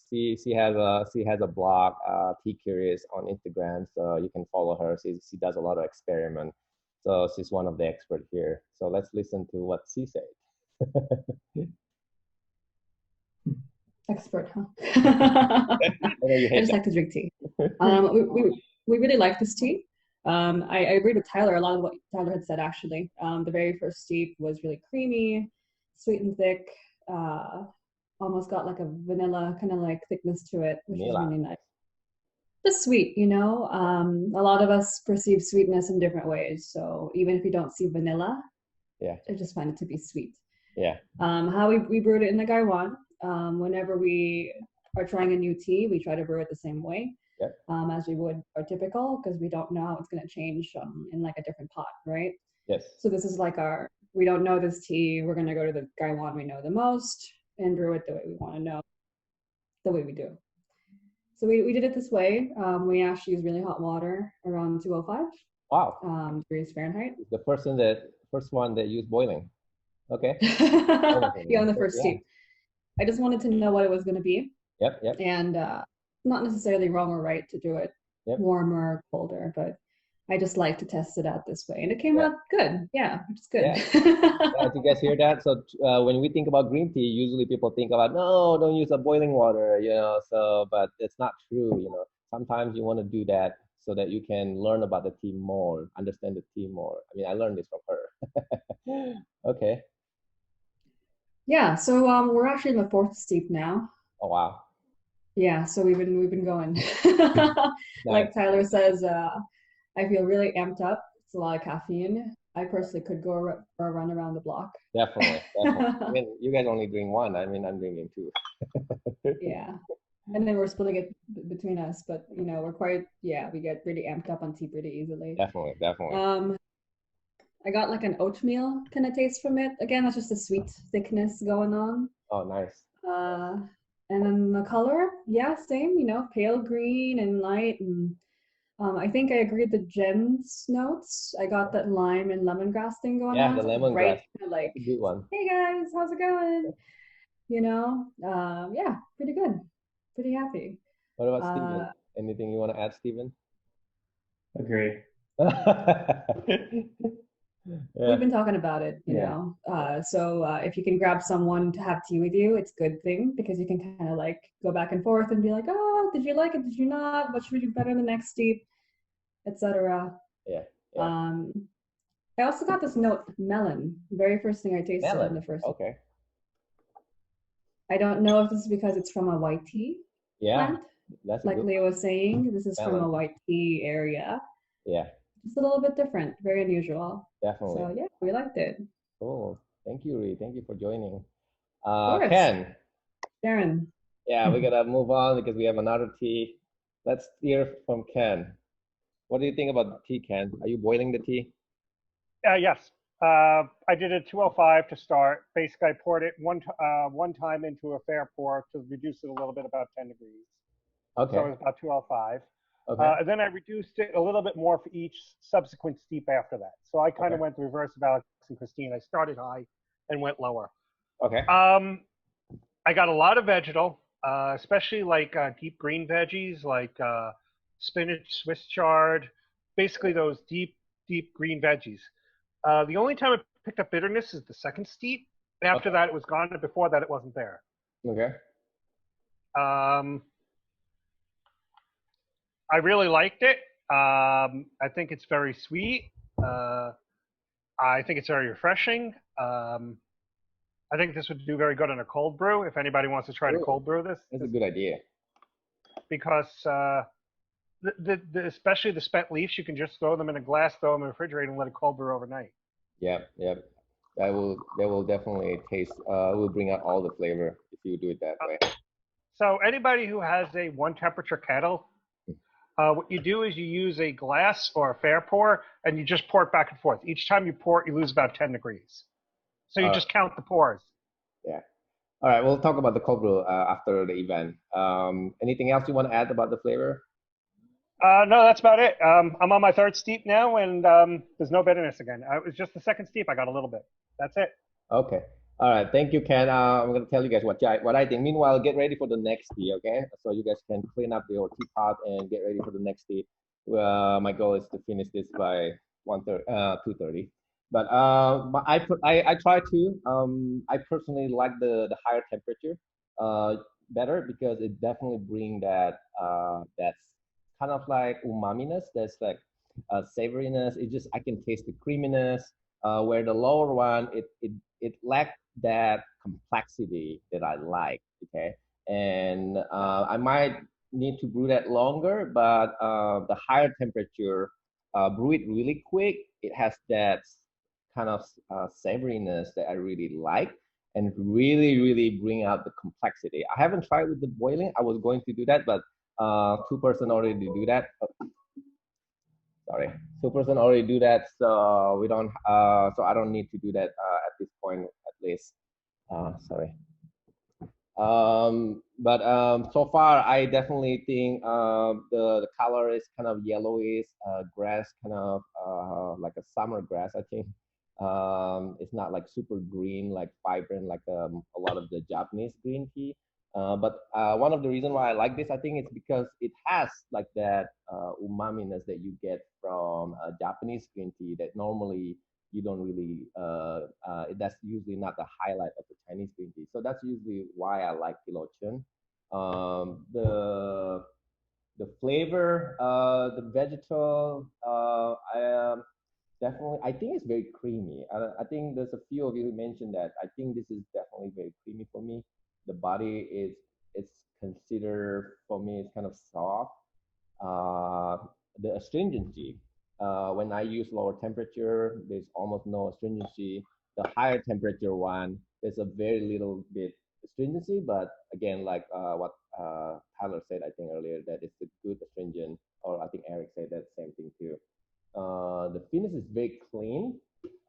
she has a blog, Tea Curious on Instagram, so you can follow her. She does a lot of experiment. So she's one of the experts here. So let's listen to what she said. Expert, huh? I know you I hate just that. like to drink tea. We really like this tea. I agreed with Tyler. A lot of what Tyler had said actually. The very first steep was really creamy, sweet and thick. Almost got like a vanilla kind of like thickness to it, which was really nice. Just sweet, you know. A lot of us perceive sweetness in different ways. So even if you don't see vanilla, yeah, I just find it to be sweet. Yeah. How we brewed it in the Gaiwan. Whenever we are trying a new tea, we try to brew it the same way. Yep. As we would our typical, because we don't know how it's going to change in like a different pot, right? Yes. So this is like we don't know this tea. We're going to go to the Gaiwan we know the most and brew it the way we want to know, the way we do. So we did it this way. We actually use really hot water around 205. Wow. Degrees Fahrenheit. The first one that used boiling. Okay. Yeah, on the first steep. I just wanted to know what it was going to be. Yep. And not necessarily wrong or right to do it warmer or colder, but I just like to test it out this way. And it came out good. Yeah, which is good. Yeah, you guys hear that? So when we think about green tea, usually people think about, no, don't use a boiling water, you know, but it's not true, you know. Sometimes you want to do that so that you can learn about the tea more, understand the tea more. I mean, I learned this from her. Okay. Yeah, so we're actually in the fourth steep now. Oh, wow. Yeah, so we've been going. Like Tyler says, I feel really amped up. It's a lot of caffeine. I personally could go for a run around the block. Definitely. I mean, you guys only drink one. I mean, I'm drinking two. Yeah, and then we're splitting it between us. But you know, we get pretty amped up on tea pretty easily. Definitely. I got like an oatmeal kind of taste from it. Again, that's just a sweet thickness going on. Oh, nice. And then the color, yeah, same, you know, pale green and light. And I think I agreed with Jen's notes. I got that lime and lemongrass thing going on. Yeah, the lemongrass. Right, like, a good one. Hey guys, how's it going? You know, yeah, pretty good. Pretty happy. What about Steven? Anything you want to add, Steven? Agree. We've been talking about it, you know. So if you can grab someone to have tea with you, it's a good thing because you can kind of like go back and forth and be like, oh, did you like it? Did you not? What should we do better in the next steep, etc. Yeah. I also got this note, melon. Very first thing I tasted in the first. Okay. I don't know if this is because it's from a white tea plant. That's like Leo was saying. This is from a white tea area. Yeah. It's a little bit different, very unusual. Definitely. So yeah, we liked it. Cool. Thank you, Ree. Thank you for joining. Ken. Sharon. Yeah, we gotta move on because we have another tea. Let's hear from Ken. What do you think about the tea, Ken? Are you boiling the tea? Yes. I did a 205 to start. Basically, I poured it one time into a fair pour to reduce it a little bit, about 10 degrees. Okay. So it was about 205. Okay. And then I reduced it a little bit more for each subsequent steep after that. So I kind of went the reverse of Alex and Christine. I started high and went lower. Okay. I got a lot of vegetal, especially like deep green veggies like spinach, Swiss chard, basically those deep green veggies. The only time I picked up bitterness is the second steep. After that, it was gone, and before that, it wasn't there. Okay. I really liked it. I think it's very sweet. I think it's very refreshing. I think this would do very good in a cold brew. If anybody wants to try to cold brew this, that's a good idea. Because especially the spent leaves, you can just throw them in a glass, throw them in the refrigerator, and let it cold brew overnight. Yeah. That will definitely taste. Will bring out all the flavor if you do it that way. So anybody who has a one temperature kettle, what you do is you use a glass or a fair pour, and you just pour it back and forth. Each time you pour it, you lose about 10 degrees. So you just count the pours. Yeah. All right, we'll talk about the cold brew after the event. Anything else you want to add about the flavor? No, that's about it. I'm on my third steep now, and there's no bitterness again. It was just the second steep. I got a little bit. That's it. Okay. All right. Thank you, Ken. I'm going to tell you guys what I think. Meanwhile, get ready for the next tea, okay? So you guys can clean up your teapot and get ready for the next tea. My goal is to finish this by 2:30. But I try to. I personally like the higher temperature better because it definitely bring that's kind of like umaminess. That's like savoriness. I can taste the creaminess. Where the lower one, it lacks that complexity that I like. Okay, and I might need to brew that longer, but the higher temperature, brew it really quick. It has that kind of savoriness that I really like, and really bring out the complexity. I haven't tried with the boiling. I was going to do that, but two-person already do that. Sorry, two-person already do that, so we don't. So I don't need to do that at this point, at least. Sorry. But so far, I definitely think the color is kind of yellowish, grass, kind of like a summer grass, I think. It's not like super green, like vibrant, like a lot of the Japanese green tea. But one of the reasons why I like this, I think it's because it has like that umaminess that you get from Japanese green tea that normally you don't really, that's usually not the highlight of the Chinese green tea. So that's usually why I like Luo Chun. The flavor, the vegetal, definitely, I think it's very creamy. I think there's a few of you who mentioned that. I think this is definitely very creamy for me. The body it's considered, for me, it's kind of soft. The astringency, when I use lower temperature, there's almost no astringency. The higher temperature one, there's a very little bit astringency, but again, like what Tyler said, I think earlier, that it's a good astringent, or I think Eric said that same thing too. The finish is very clean,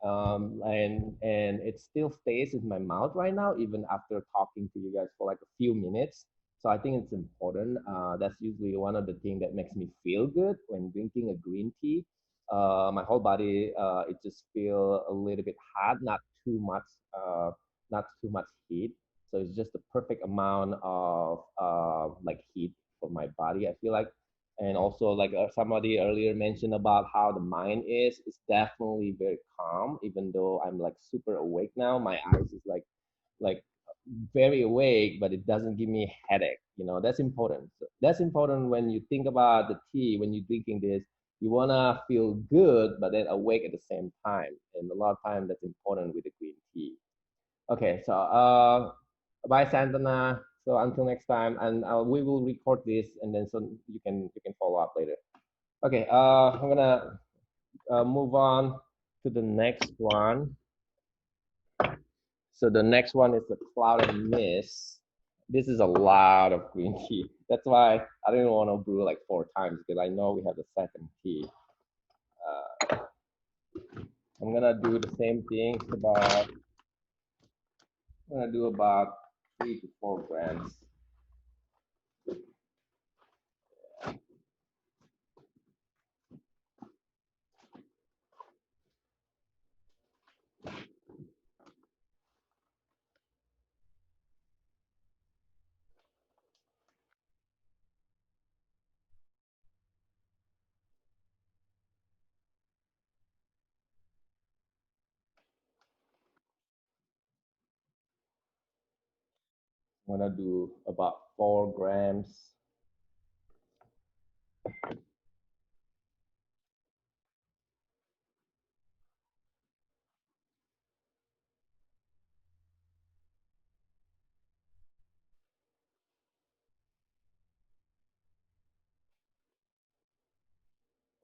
and it still stays in my mouth right now, even after talking to you guys for like a few minutes. So I think it's important. That's usually one of the things that makes me feel good when drinking a green tea. My whole body, it just feel a little bit hot, not too much heat. So it's just the perfect amount of like heat for my body, I feel like. And also, like somebody earlier mentioned about how the mind is, it's definitely very calm. Even though I'm like super awake now, my eyes is like very awake, but it doesn't give me a headache. That's important. So that's important when you think about the tea, when you're drinking this, you wanna feel good, but then awake at the same time. And a lot of time that's important with the green tea. Okay, so bye Santana. So until next time, and we will record this, and then so you can follow up later. Okay, I'm gonna move on to the next one. So the next one is the cloud and mist. This is a lot of green tea. That's why I didn't want to brew like 4 times, because I know we have the second tea. I'm gonna do the same thing. I'm gonna do about 3 to 4 grams. I'm gonna do about 4 grams.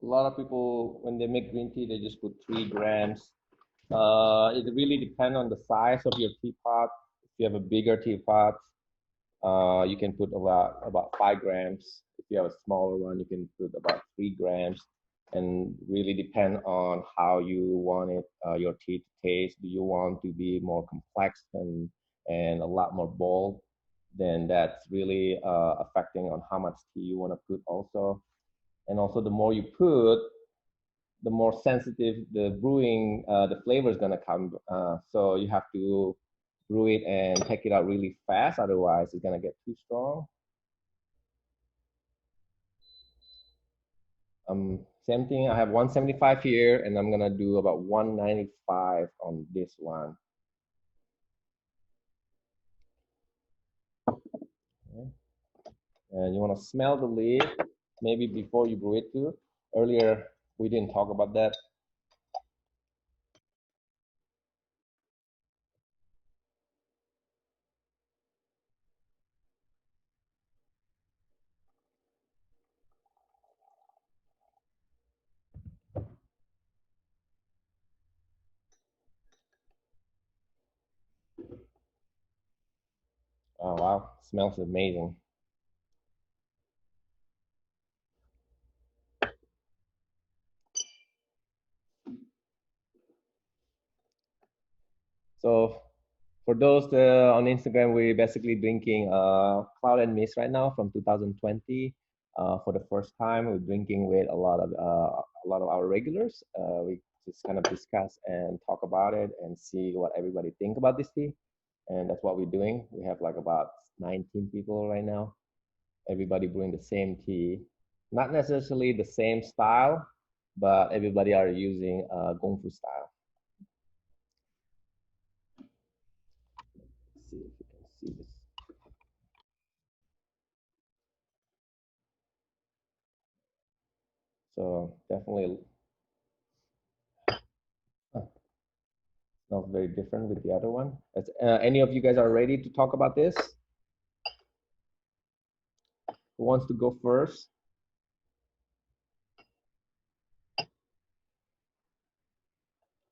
A lot of people, when they make green tea, they just put 3 grams. It really depends on the size of your teapot. If you have a bigger teapot, You can put about 5 grams. If you have a smaller one, you can put about 3 grams, and really depend on how you want it, your tea to taste. Do you want to be more complex and a lot more bold? Then that's really affecting on how much tea you want to put also. And also, the more you put, the more sensitive the brewing, the flavor is gonna come. So you have to brew it and take it out really fast. Otherwise, it's gonna get too strong. Same thing. I have 175 here, and I'm gonna do about 195 on this one. Okay. And you wanna smell the leaf, maybe before you brew it too. Earlier, we didn't talk about that. Oh wow, smells amazing. So for those on Instagram, we're basically drinking Cloud and Mist right now from 2020. For the first time, we're drinking with a lot of our regulars. We just kind of discuss and talk about it and see what everybody think about this tea, and that's what we're doing. We have like about 19 people right now. Everybody brewing the same tea, not necessarily the same style, but everybody are using Gongfu style. Let's see if you can see this. So definitely smells very different with the other one. Any of you guys are ready to talk about this? Who wants to go first?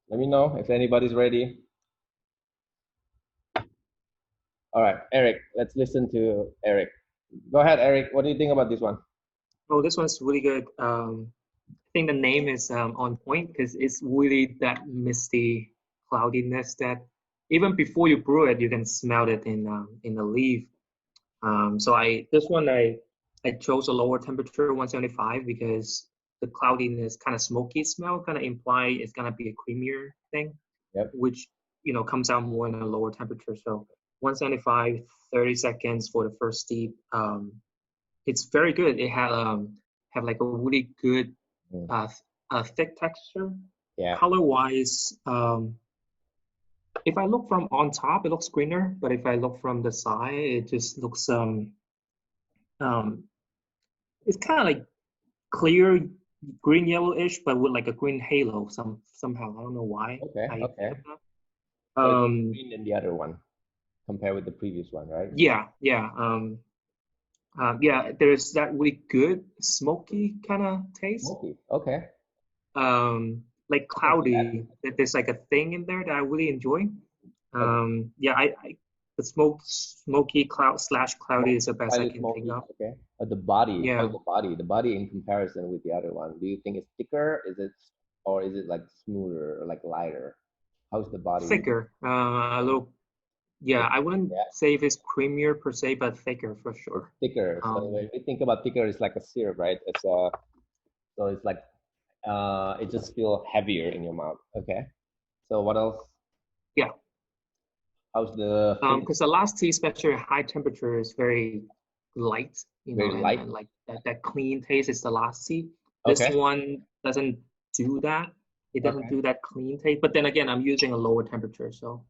Let me know if anybody's ready. All right, Eric, let's listen to Eric. Go ahead, Eric. What do you think about this one? Oh, this one's really good. I think the name is on point because it's really that misty cloudiness that even before you brew it, you can smell it in the leaf. So I chose a lower temperature, 175, because the cloudiness, kind of smoky smell, kind of imply it's gonna be a creamier thing, Yep. which comes out more in a lower temperature. So 175, 30 seconds for the first steep. It's very good. It have like a really good thick texture. Yeah. Color wise, if I look from on top, it looks greener, but if I look from the side, it just looks it's kind of like clear green yellowish, but with like a green halo somehow. I don't know why. Okay. Okay. So green than the other one, compared with the previous one, right? Yeah. There's that really good smoky kind of taste. Smoky. Okay. Like cloudy. There's like a thing in there that I really enjoy. The smoky cloud / cloudy is the best I can think of. Okay. The body. Yeah. How's the body in comparison with the other one? Do you think it's thicker? Or is it like smoother or like lighter? How's the body? Thicker. A little. Yeah, I wouldn't say if it's creamier per se, but thicker for sure. Thicker. So when we think about thicker, it's like a syrup, right? So it's like it just feels heavier in your mouth. Okay. So what else? Yeah. How's the? Because the last tea, especially high temperature, is very light. Very light. And like that clean taste is the last tea. This one doesn't do that. It doesn't do that clean taste. But then again, I'm using a lower temperature, so.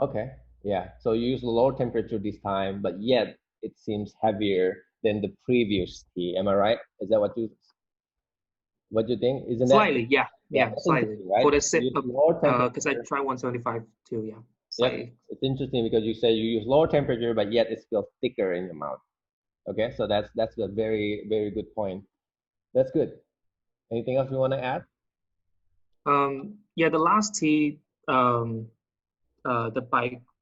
Okay. Yeah. So you use lower temperature this time, but yet it seems heavier than the previous tea. Am I right? Is that what you think? Isn't slightly? That? Yeah. Slightly. Right? For the sip, because I try 175 too. Yeah. Slightly. Yep. It's interesting because you say you use lower temperature, but yet it feels thicker in your mouth. Okay. So that's a very, very good point. That's good. Anything else you want to add? The last tea, the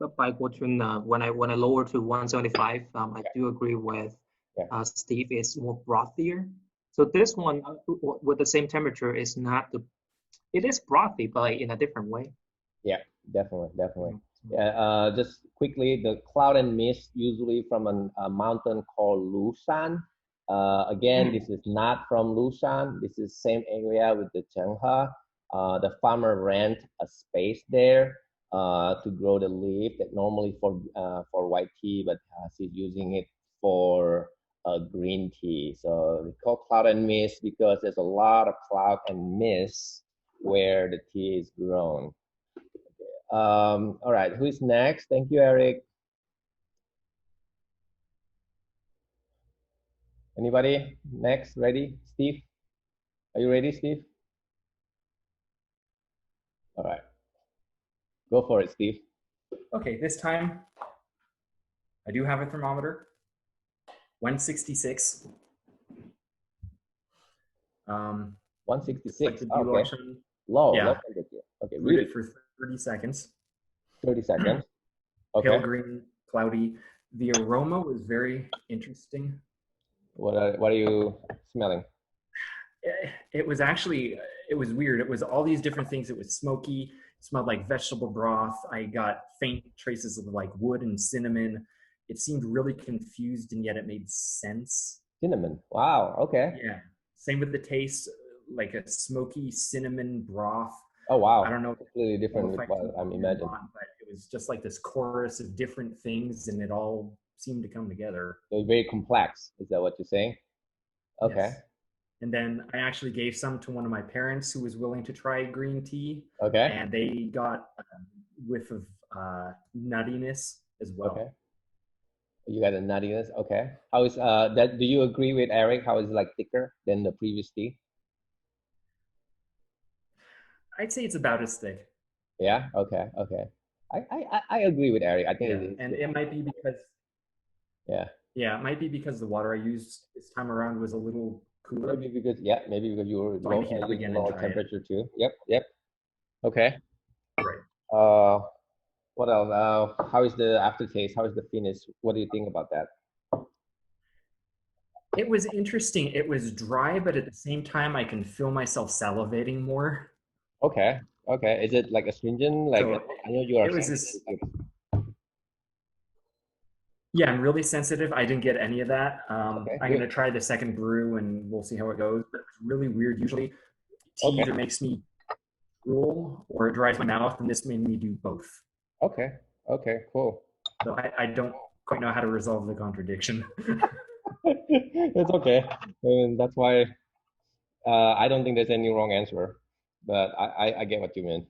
But by Luo Chun, when I lower to 175, I do agree with Steve. It's more brothier. So this one with the same temperature is not the. It is brothy, but like in a different way. Yeah, definitely. Yeah, just quickly, the cloud and mist usually from a mountain called Luo Chun. Again, this is not from Luo Chun. This is same area with the Chenghe. The farmer rent a space there to grow the leaf that normally for white tea, but she's using it for green tea. So we call cloud and mist because there's a lot of cloud and mist where the tea is grown. All right, who is next? Thank you, Eric. Anybody next? Ready? Steve? Are you ready, Steve? All right. Go for it, Steve. Okay, this time I do have a thermometer. 166. 166. Like the Okay. Low temperature. Okay, Read really? it for 30 seconds. 30 seconds. Okay. Pale green, cloudy. The aroma was very interesting. What are you smelling? It was actually, it was weird. It was all these different things. It was smoky, it smelled like vegetable broth. I got faint traces of like wood and cinnamon. It seemed really confused and yet it made sense. Cinnamon. Wow. Okay. Yeah. Same with the taste, like a smoky cinnamon broth. Oh wow. I don't know. Completely different with what I'm imagining. But it was just like this chorus of different things and it all seemed to come together. So very complex. Is that what you're saying? Okay. Yes. And then I actually gave some to one of my parents who was willing to try green tea. Okay. And they got a whiff of nuttiness as well. Okay. You got a nuttiness. Okay. How is that? Do you agree with Eric? How is it like thicker than the previous tea? I'd say it's about as thick. Yeah. Okay. Okay. I agree with Eric. I think it is. And it might be because. Yeah. Yeah, it might be because the water I used this time around was a little cooler. Maybe because you were using lower temperature too. Yep. Okay. Right. What else? How is the aftertaste? How is the finish? What do you think about that? It was interesting. It was dry, but at the same time, I can feel myself salivating more. Okay. Okay. Is it like astringent? Like So I know you are. it was this. Yeah, I'm really sensitive. I didn't get any of that. I'm going to try the second brew and we'll see how it goes. But it's really weird. Usually tea either makes me drool or it dries my mouth, and this made me do both. Okay. Okay, cool. So I don't quite know how to resolve the contradiction. It's okay. And that's why I don't think there's any wrong answer. But I get what you mean.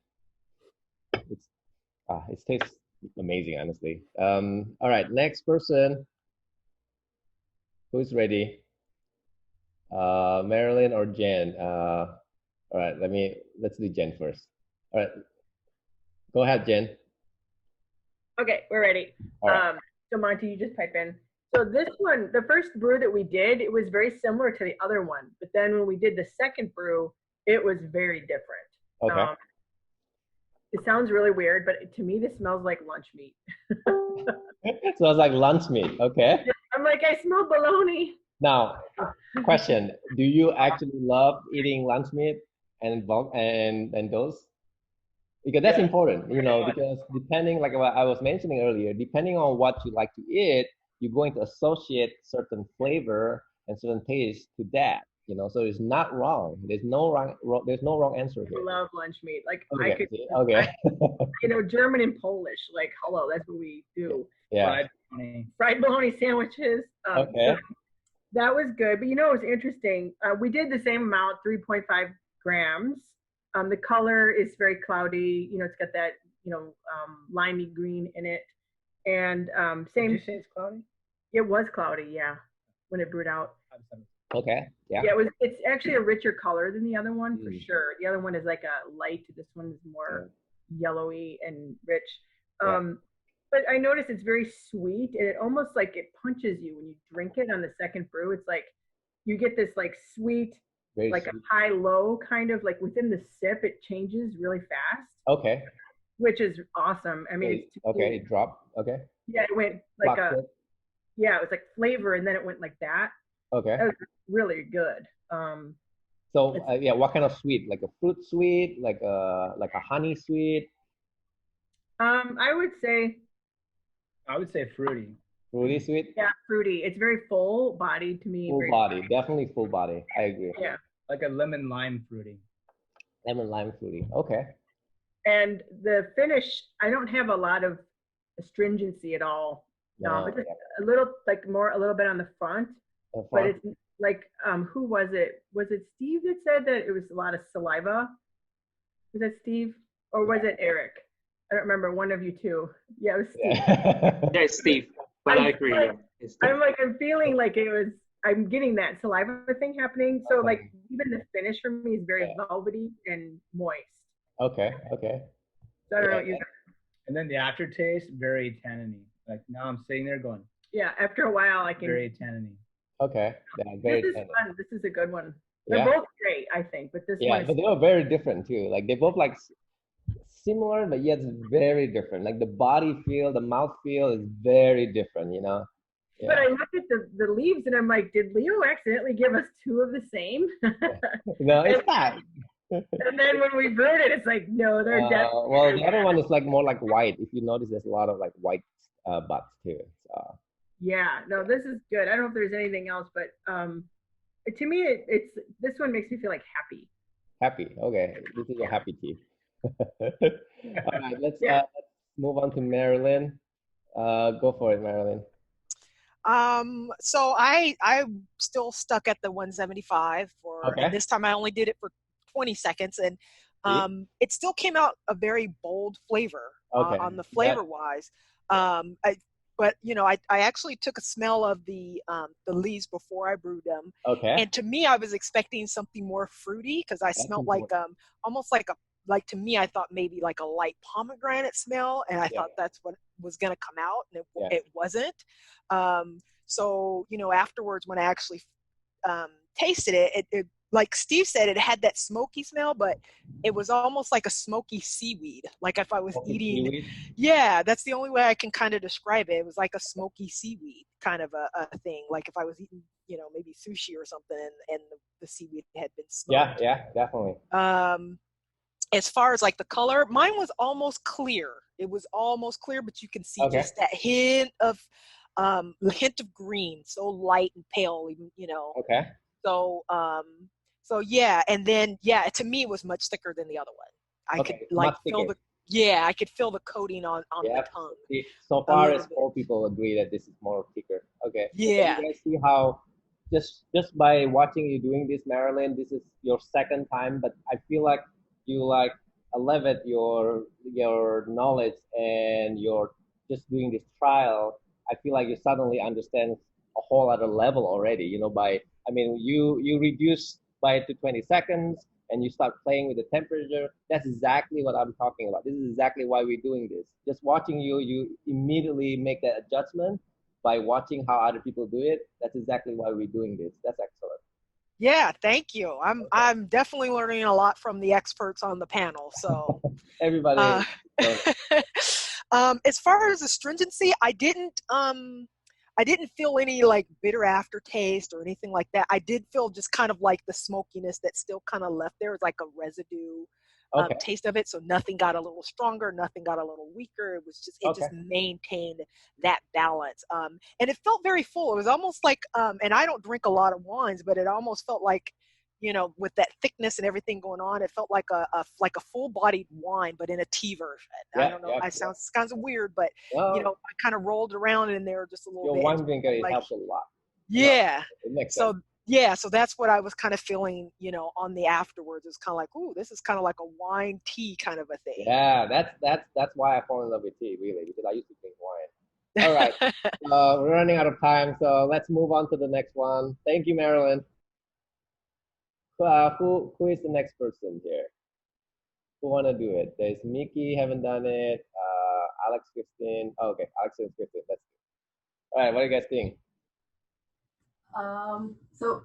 It tastes amazing, honestly. All right, next person. Who's ready? Marilyn or Jen? All right, let's do Jen first. All right, go ahead, Jen. Okay, we're ready. All right. So Monty, you just pipe in. So this one, the first brew that we did, it was very similar to the other one. But then when we did the second brew, it was very different. Okay. It sounds really weird, but to me, this smells like lunch meat. Smells like lunch meat. Okay. I'm like, I smell bologna. Now, question: do you actually love eating lunch meat and those? Because that's important, because depending, like what I was mentioning earlier, depending on what you like to eat, you're going to associate certain flavor and certain taste to that. So it's not wrong. There's no wrong answer here. I love lunch meat. Like okay. I could, okay. German and Polish. Like hello, that's what we do. Yeah. Fried bologna sandwiches. Okay. So that was good, but it was interesting. We did the same amount, 3.5 grams. The color is very cloudy. It's got that limey green in it, and same. Did you say it's cloudy? It was cloudy, yeah, when it brewed out. Okay. Yeah. Yeah, it's actually a richer color than the other one for sure. The other one is like a light. This one is more yellowy and rich. But I noticed it's very sweet, and it almost like it punches you when you drink it on the second brew. It's like you get this like sweet, very like sweet. A high-low kind of like within the sip. It changes really fast. Okay. which is awesome. I mean, it's Okay, it dropped. Okay. Yeah, it went like Blocked it. yeah, it was like flavor, and then it went like that. Okay. That was really good. So yeah, what kind of sweet? Like a fruit sweet, like a honey sweet? I would say fruity. Fruity sweet? Yeah, fruity. It's very full bodied to me. Full very body, definitely full body. I agree. Yeah. Like a lemon lime fruity. Lemon lime fruity. Okay. And the finish, I don't have a lot of astringency at all. No, It's just a little like a little bit on the front. The But front? it's like who was it? Was it Steve that said that it was a lot of saliva? Was that Steve? Or was it Eric? I don't remember, one of you two. Yeah, it was Steve. Yeah, it's Steve. But I agree. Yeah, it's Steve. I'm feeling like I'm getting that saliva thing happening. So like even the finish for me is very velvety and moist. Okay. Okay. So I don't know what you And then the aftertaste, very tanniny. Like now I'm sitting there going, Yeah, after a while I can very tanniny. Okay. Yeah, very This is tender. fun. This is a good one. They're Yeah. both great, I think, but this Yeah, one but is they were very different too. Like they both like similar, but yet very different. Like the body feel, the mouth feel is very different. You know. But Yeah. I look at the leaves and I'm like, did Leo accidentally give us two of the same? No, it's not. And then when we brewed it, it's like, no, they're definitely. Well, the other one is like more like white. If you notice, there's a lot of like white buds too. So, Yeah, no, this is good. I don't know if there's anything else, but to me, it's this one makes me feel like happy. happy. Okay, this is a happy tea. All right, let's move on to Marilyn. Go for it, Marilyn. So I'm still stuck at the 175 Okay. and this time I only did it for 20 seconds, and it still came out a very bold flavor Okay. on the flavor wise. But you know, I actually took a smell of the leaves before I brewed them. Okay. And to me, I was expecting something more fruity because I smelled like almost like to me, I thought maybe like a light pomegranate smell, and I thought that's what was going to come out, and it wasn't. So you know, afterwards when I actually tasted it, it like Steve said, it had that smoky smell, but it was almost like a smoky seaweed. Like if I was eating, seaweed? yeah, that's the only way I can kind of describe it. It was like a smoky seaweed kind of a thing. Like if I was eating, you know, maybe sushi or something, and the seaweed had been smoked. Yeah, definitely. As far as like the color, mine was almost clear. It was almost clear, but you can see just that hint of green, so light and pale, you know. Okay. So yeah, and then to me it was much thicker than the other one. I could like feel I could feel the coating on the tongue. So far as 4 people agree that this is more thicker. Okay. Yeah. So you guys see how just by watching you doing this, Marilyn, this is your second time, but I feel like you like elevate your knowledge, and you're just doing this trial. I feel like you suddenly understand a whole other level already, you know, you reduce by to 20 seconds and you start playing with the temperature. That's exactly what I'm talking about. This is exactly why we're doing this. Just watching you immediately make that adjustment by watching how other people do it. That's exactly why we're doing this. That's excellent. Yeah, thank you. I'm definitely learning a lot from the experts on the panel. So everybody. As far as astringency, I didn't feel any like bitter aftertaste or anything like that. I did feel just kind of like the smokiness that still kind of left there. It was like a residue taste of it. So nothing got a little stronger, nothing got a little weaker. It was just, just maintained that balance. And it felt very full. It was almost like, and I don't drink a lot of wines, but it almost felt like, you know, with that thickness and everything going on, it felt like a full-bodied wine, but in a tea version. I don't know. It sounds kind of weird, but you know, I kind of rolled around in there just a little bit. Your wine drinker, it helps a lot. Yeah. It makes sense. So that's what I was kind of feeling, you know, on the afterwards. It was kind of like, ooh, this is kind of like a wine tea kind of a thing. Yeah, that's why I fall in love with tea, really, because I used to drink wine. All right, we're running out of time, so let's move on to the next one. Thank you, Marilyn. Who is the next person here? Who wanna do it? There's Mickey, haven't done it. Alex, Christine. Oh, okay, Alex and Christine. Let's do it. All right, what do you guys think? So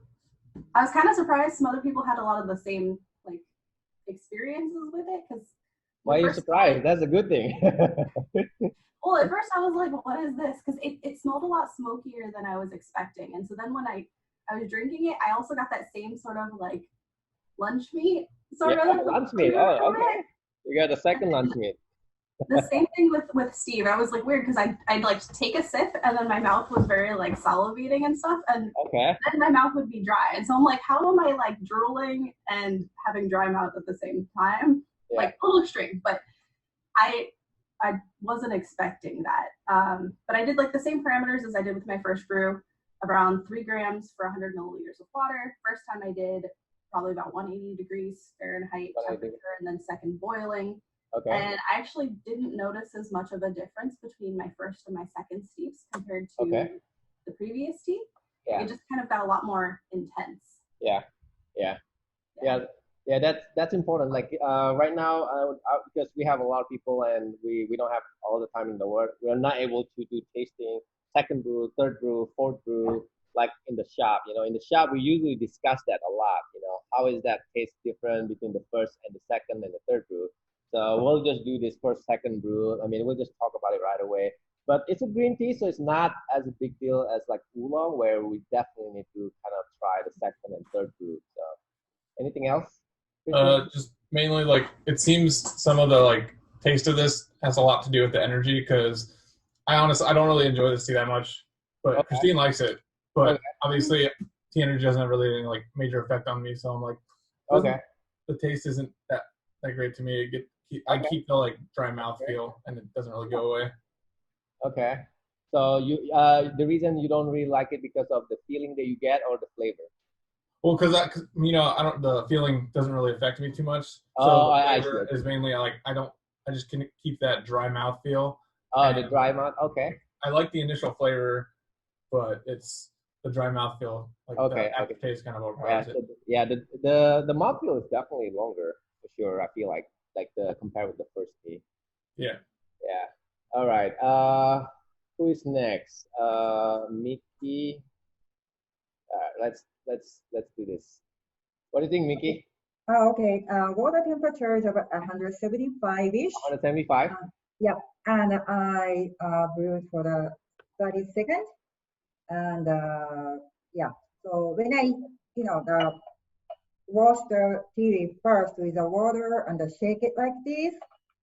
I was kind of surprised some other people had a lot of the same like experiences with it, because Why are you surprised? That's a good thing. Well, at first I was like, what is this? Because it smelled a lot smokier than I was expecting. And so then when I was drinking it, I also got that same sort of like lunch meat sort Yeah, of lunch meat. flavor Oh, from okay. it. You got the second lunch meat. The same thing with Steve. I was like weird because I'd like take a sip and then my mouth was very like salivating and stuff, and Okay. then my mouth would be dry. And so I'm like, how am I like drooling and having dry mouth at the same time? Yeah. Like a little extreme, but I wasn't expecting that. But I did like the same parameters as I did with my first brew, around 3 grams for 100 milliliters of water. First time I did probably about 180 degrees Fahrenheit temperature, and then second boiling. Okay. And I actually didn't notice as much of a difference between my first and my second steeps compared to the previous steep. Yeah. It just kind of got a lot more intense. Yeah. That's important. Like right now, because we have a lot of people and we don't have all the time in the world, we're not able to do tasting, second brew, third brew, fourth brew, like in the shop. You know, in the shop we usually discuss that a lot. You know, how is that taste different between the first and the second and the third brew? So we'll just do this first, second brew. I mean, we'll just talk about it right away. But it's a green tea, so it's not as a big deal as like oolong, where we definitely need to kind of try the second and third brew. So, anything else? Just mainly like it seems some of the like taste of this has a lot to do with the energy, because I don't really enjoy this tea that much, but Christine likes it. But obviously, tea energy doesn't have really any like major effect on me, so I'm like, the taste isn't that great to me. I keep the like dry mouth feel, and it doesn't really go away. Okay. So you the reason you don't really like it because of the feeling that you get or the flavor? Well, because the feeling doesn't really affect me too much. So the flavor is mainly like I just can keep that dry mouth feel. Oh, the dry mouth. Okay. I like the initial flavor, but it's the dry mouth feel. Like the aftertaste kind of overpowers it. Yeah, the mouth feel is definitely longer for sure. I feel like compared with the first tea. Yeah. Yeah. All right. Who is next? Mickey. Let's do this. What do you think, Mickey? Oh, okay. Water temperature is about 175-ish. 175? Yep. And I brewed for the 30 seconds. And yeah, so when I, wash the tea leaf first with the water and shake it like this,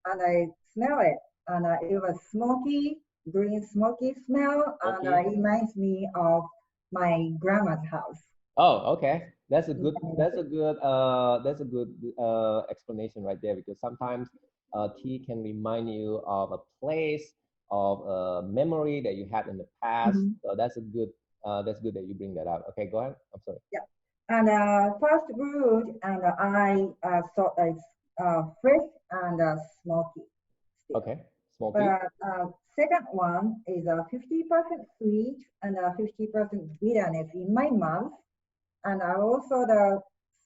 and I smell it, and it was smoky, green smoky smell, and it reminds me of my grandma's house. Oh, okay. That's a good explanation right there, because sometimes tea can remind you of a place, of a memory that you had in the past. So that's good that you bring that up. Okay, go ahead. I'm sorry. Yeah. And first brewed, and I thought it's fresh and smoky. Still. Okay, smoky. But second one is 50% sweet and 50% bitterness in my mouth, and I also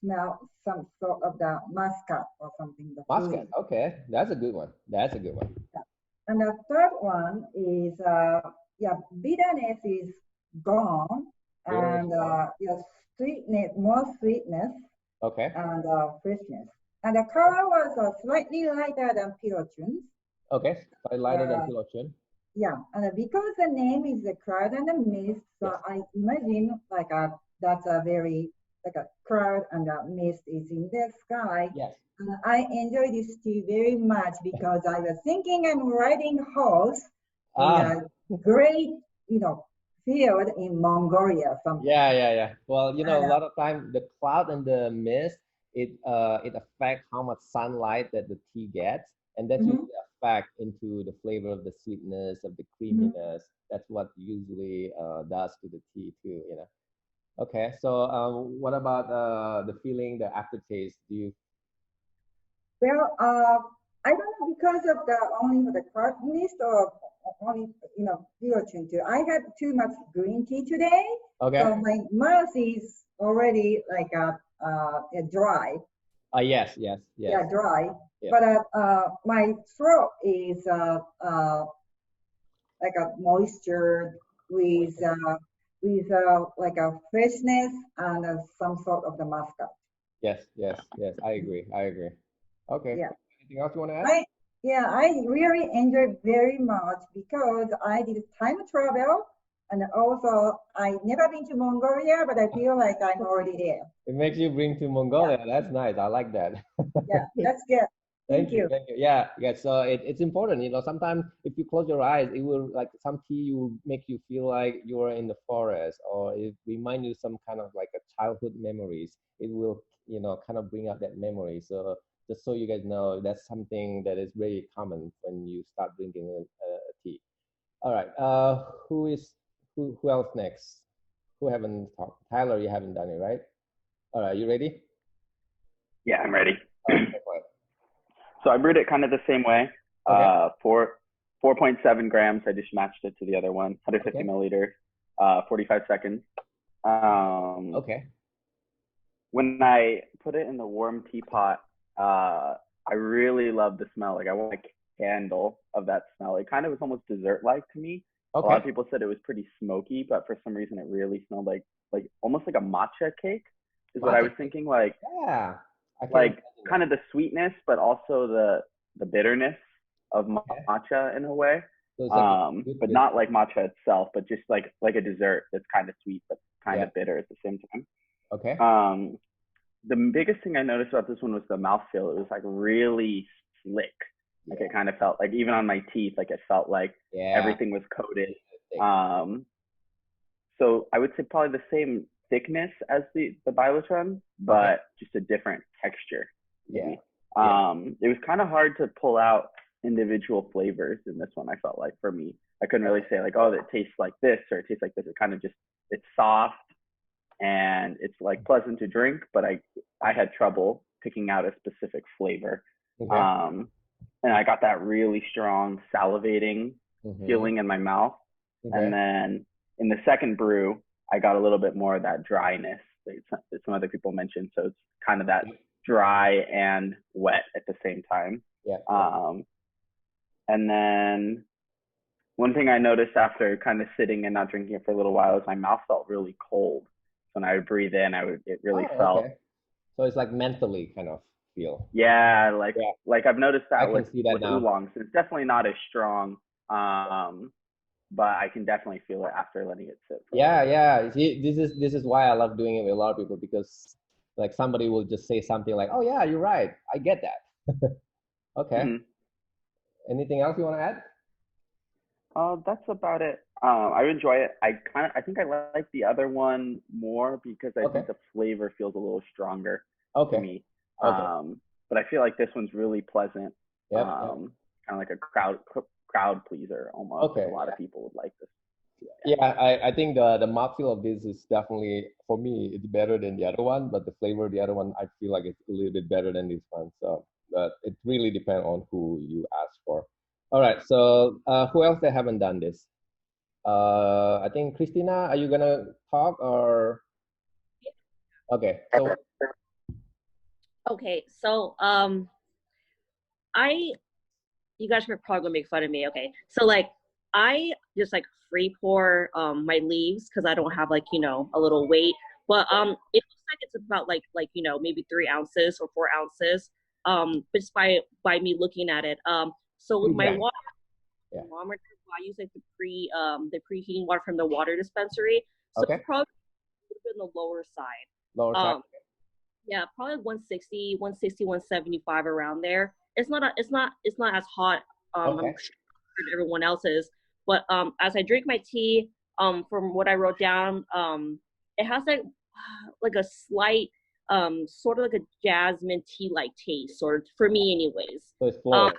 smell some sort of the muscat or something. Muscat. Okay, that's a good one. Yeah. And the third one is bitterness is gone, and sweetness, more sweetness. Okay. And freshness. And the color was slightly lighter than Luo Chun's. Okay, slightly lighter than Luo Chun. Yeah, and because the name is the cloud and the mist, so I imagine that's a very like a cloud and a mist is in the sky. Yes. And I enjoy this tea very much because I was thinking I'm riding horse in a great, field in Mongolia. Yeah. Well, a lot of time the cloud and the mist, it affects how much sunlight that the tea gets, and that's usually affect into the flavor of the sweetness, of the creaminess. That's what usually does to the tea too. Okay, so what about the feeling, the aftertaste? Well, I don't know, because of only the cloud mist or only Luo Chun too. I had too much green tea today. Okay. So my mouth is already like dry. Yes. Yeah, dry. Yeah. But my throat is like a moisture with like a freshness and some sort of the muscat. Yes. I agree. Okay. Yeah. Anything else you want to add? I really enjoyed very much because I did time travel, and also I never been to Mongolia, but I feel like I'm already there. It makes you bring to Mongolia. That's nice. I like that. Yeah, that's good. Thank you. Thank you. Yeah, yeah. So it's important, you know. Sometimes if you close your eyes, it will like some tea will make you feel like you're in the forest, or it remind you some kind of like a childhood memories. It will, you know, kind of bring out that memory. So just so you guys know, that's something that is very common when you start drinking a tea. All right. Who else next? Who haven't talked? Tyler, you haven't done it, right? All right. You ready? Yeah, I'm ready. All right, go for it. So I brewed it kind of the same way. Okay. 4.7 grams. I just matched it to the other one. 150 milliliters. 45 seconds. Okay. When I put it in the warm teapot, I really love the smell. Like I want a candle of that smell. It kind of was almost dessert-like to me. Okay. A lot of people said it was pretty smoky, but for some reason it really smelled like almost like a matcha cake is what I was thinking. Like yeah, like kind of the sweetness, but also the bitterness of matcha in a way. So it's like but not like matcha itself, but just like a dessert that's kind of sweet but kind of bitter at the same time. Okay. The biggest thing I noticed about this one was the mouthfeel. It was like really slick. Like it kind of felt like even on my teeth, like it felt like everything was coated. So I would say probably the same thickness as the Luo Chun, but just a different texture. Maybe. It was kind of hard to pull out individual flavors in this one. I felt like for me, I couldn't really say like, oh, it tastes like this or it tastes like this. It kind of just, it's soft and it's like pleasant to drink, but I had trouble picking out a specific flavor. Okay. And I got that really strong salivating feeling in my mouth. Okay. And then in the second brew, I got a little bit more of that dryness that some other people mentioned. So it's kind of that dry and wet at the same time. Yeah. And then one thing I noticed after kind of sitting and not drinking it for a little while is my mouth felt really cold. When I would breathe in, it really felt. Okay. So it's like mentally kind of feel. Yeah, like I've noticed that with now. oolongs. It's definitely not as strong, but I can definitely feel it after letting it sit. Yeah. See, this is why I love doing it with a lot of people, because like somebody will just say something like, "Oh yeah, you're right. I get that." Okay. Anything else you want to add? That's about it. I enjoy it. I think I like the other one more because I think the flavor feels a little stronger to me. But I feel like this one's really pleasant. Kind of like a crowd pleaser almost. A lot of people would like this. Yeah, I think the mouthfeel of this is definitely, for me, it's better than the other one, but the flavor of the other one, I feel like it's a little bit better than this one. So, but it really depends on who you ask for. All right, so who else that haven't done this? I think Christina, are you gonna talk or? Okay, so. Okay, so you guys are probably gonna make fun of me. Okay, so like I just like free pour my leaves because I don't have like a little weight, but it looks like it's about like maybe 3 ounces or 4 ounces just by me looking at it. So with my water, I use like the preheating water from the water dispensary. So it's probably a little bit on the lower side. Lower side. Yeah, probably 160, 175 around there. It's not as hot I'm sure everyone else is, but as I drink my tea, from what I wrote down, it has like a slight sort of like a jasmine tea like taste, sort of, for me anyways. So it's floral.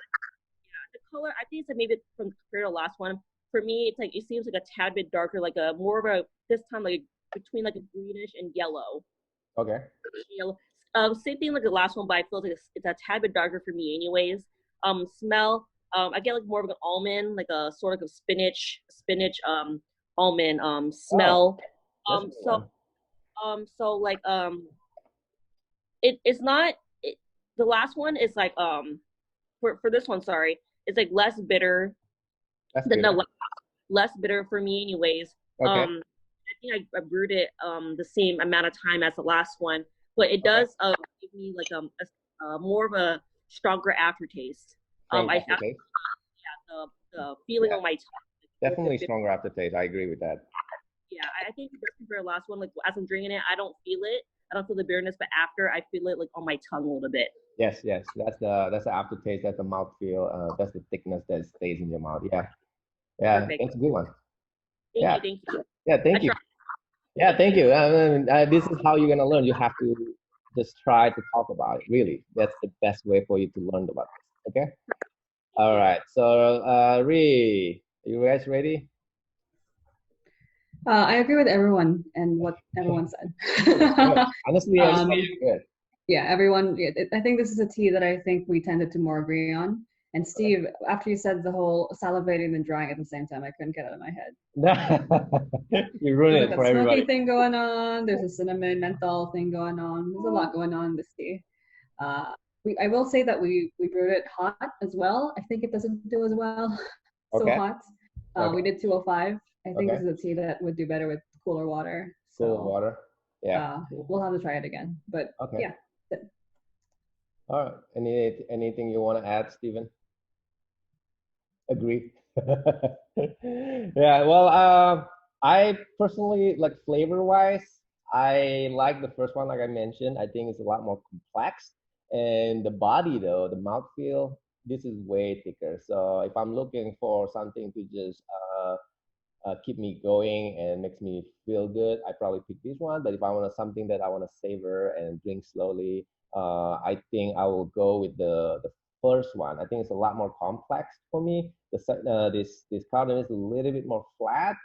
The color, I think it's maybe from compared to the last one. For me, it's like it seems like a tad bit darker, like a more of a this time like between like a greenish and yellow. Okay. Yellow. Same thing like the last one, but I feel like it's a tad bit darker for me anyways. Smell, I get like more of an almond, like a sort of spinach almond smell. So like it's not the last one is like for this one, sorry, it's like less bitter less bitter for me anyways. I think I brewed it the same amount of time as the last one, but it does give me like a more of a stronger aftertaste. Strong I aftertaste. the feeling on my tongue. Definitely stronger aftertaste. I agree with that. Yeah, I think the very last one, like as I'm drinking it, I don't feel it. I don't feel the bitterness, but after I feel it like on my tongue a little bit. Yes, yes. That's the aftertaste. That's the mouthfeel. That's the thickness that stays in your mouth. Yeah, yeah. Perfect. That's a good one. Thank Yeah, you, thank you. yeah. Thank you. Yeah, thank you. This is how you're gonna learn. You have to just try to talk about it. Really, that's the best way for you to learn about this. Okay. All right. So, Ree, are you guys ready? I agree with everyone and what everyone said. Honestly, everybody's good. Yeah, everyone. I think this is a tea that I think we tended to more agree on. And Steve, after you said the whole salivating and drying at the same time, I couldn't get it out of my head. You ruined There's it like for a smoky everybody. thing going on. There's a cinnamon menthol thing going on. There's a lot going on in this tea. I will say that we brewed it hot as well. I think it doesn't do as well so Okay. hot. Okay. We did 205. I think Okay. this is a tea that would do better with cooler water. Cool water. Yeah. We'll have to try it again. But Okay. yeah. All right. Anything you want to add, Stephen? Agree. Yeah. Well, I personally like flavor-wise, I like the first one, like I mentioned. I think it's a lot more complex, and the body though, the mouthfeel, this is way thicker. So if I'm looking for something to just keep me going and makes me feel good, I probably pick this one. But if I want something that I want to savor and drink slowly, I think I will go with the first one. I think it's a lot more complex for me. This cardamom is a little bit more flat.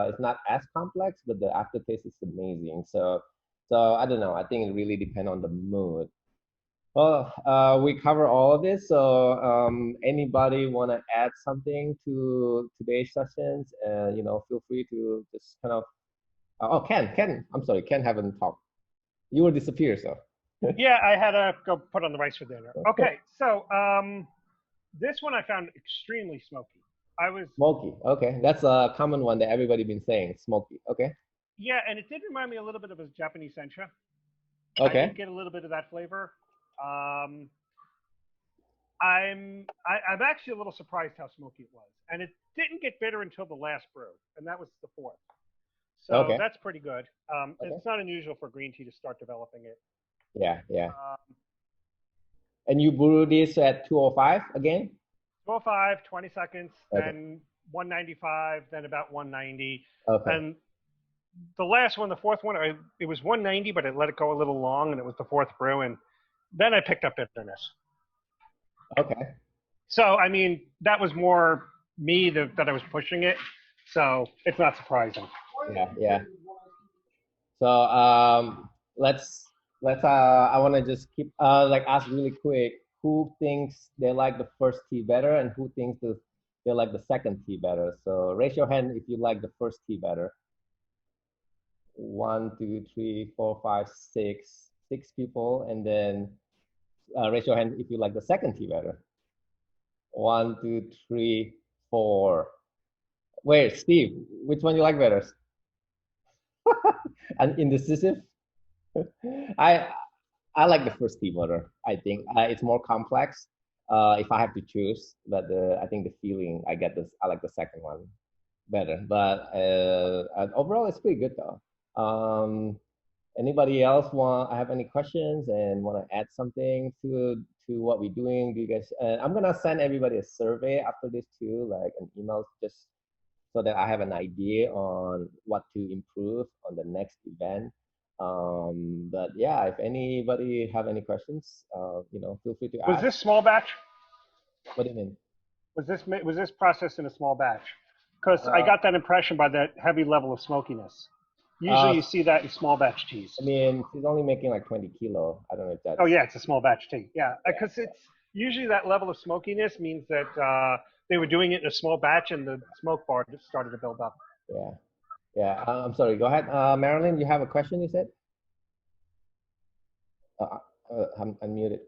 It's not as complex, but the aftertaste is amazing. So I don't know. I think it really depends on the mood. Well, we cover all of this. So, anybody want to add something to today's sessions? Feel free to just kind of. Oh, Ken. I'm sorry, Ken haven't talked. You will disappear, so. Yeah, I had to go put on the rice for dinner. Okay, so this one I found extremely smoky. Smoky. Okay, that's a common one that everybody been saying. Smoky. Okay. Yeah, and it did remind me a little bit of a Japanese sencha. Okay. I did get a little bit of that flavor. I'm actually a little surprised how smoky it was, and it didn't get bitter until the last brew, and that was the fourth. So Okay. that's pretty good. It's not unusual for green tea to start developing it. Yeah, yeah. And you brew this at 205 again? 205, 20 seconds, Okay. then 195, then about 190. Okay. And the last one, the fourth one, it was 190, but I let it go a little long, and it was the fourth brew, and then I picked up bitterness. Okay. So, I mean, that was more me that I was pushing it, so it's not surprising. Yeah, yeah. So let's I want to just keep ask really quick, who thinks they like the first tea better and who thinks they like the second tea better. So raise your hand if you like the first tea better. 1, 2, 3, 4, 5, 6 people, and then raise your hand if you like the second tea better. 1, 2, 3, 4. Wait, Steve, which one you like better? And indecisive. I like the first tea better. I think it's more complex. If I have to choose, but I think the feeling I get I like the second one better. But overall, it's pretty good though. Anybody else have any questions and want to add something to what we're doing? Do you guys? I'm gonna send everybody a survey after this too, like an email, just so that I have an idea on what to improve on the next event. But yeah, if anybody have any questions, feel free to ask. Was this small batch? What do you mean? Was this processed in a small batch? Because I got that impression by that heavy level of smokiness. Usually you see that in small batch teas. I mean, she's only making like 20 kilo. I don't know if that's. Oh yeah, it's a small batch tea. Yeah, because it's usually that level of smokiness means that they were doing it in a small batch and the smoke bar just started to build up. Yeah, yeah. I'm sorry. Go ahead, Marilyn. You have a question? You said. I'm muted.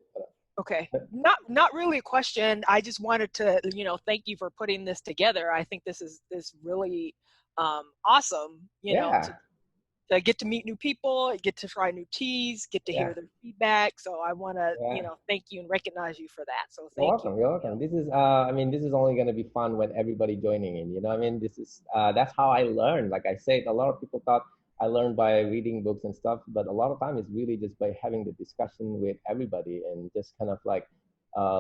Okay, not really a question. I just wanted to, thank you for putting this together. I think this is really awesome. to get to meet new people, get to try new teas, get to hear their feedback. So I want to, thank you and recognize you for that. So You're thank welcome. you. You're welcome. This is, I mean, this is only going to be fun with everybody joining in. You know, I mean, this is, that's how I learned. Like I said, a lot of people thought I learned by reading books and stuff, but a lot of time it's really just by having the discussion with everybody and just kind of like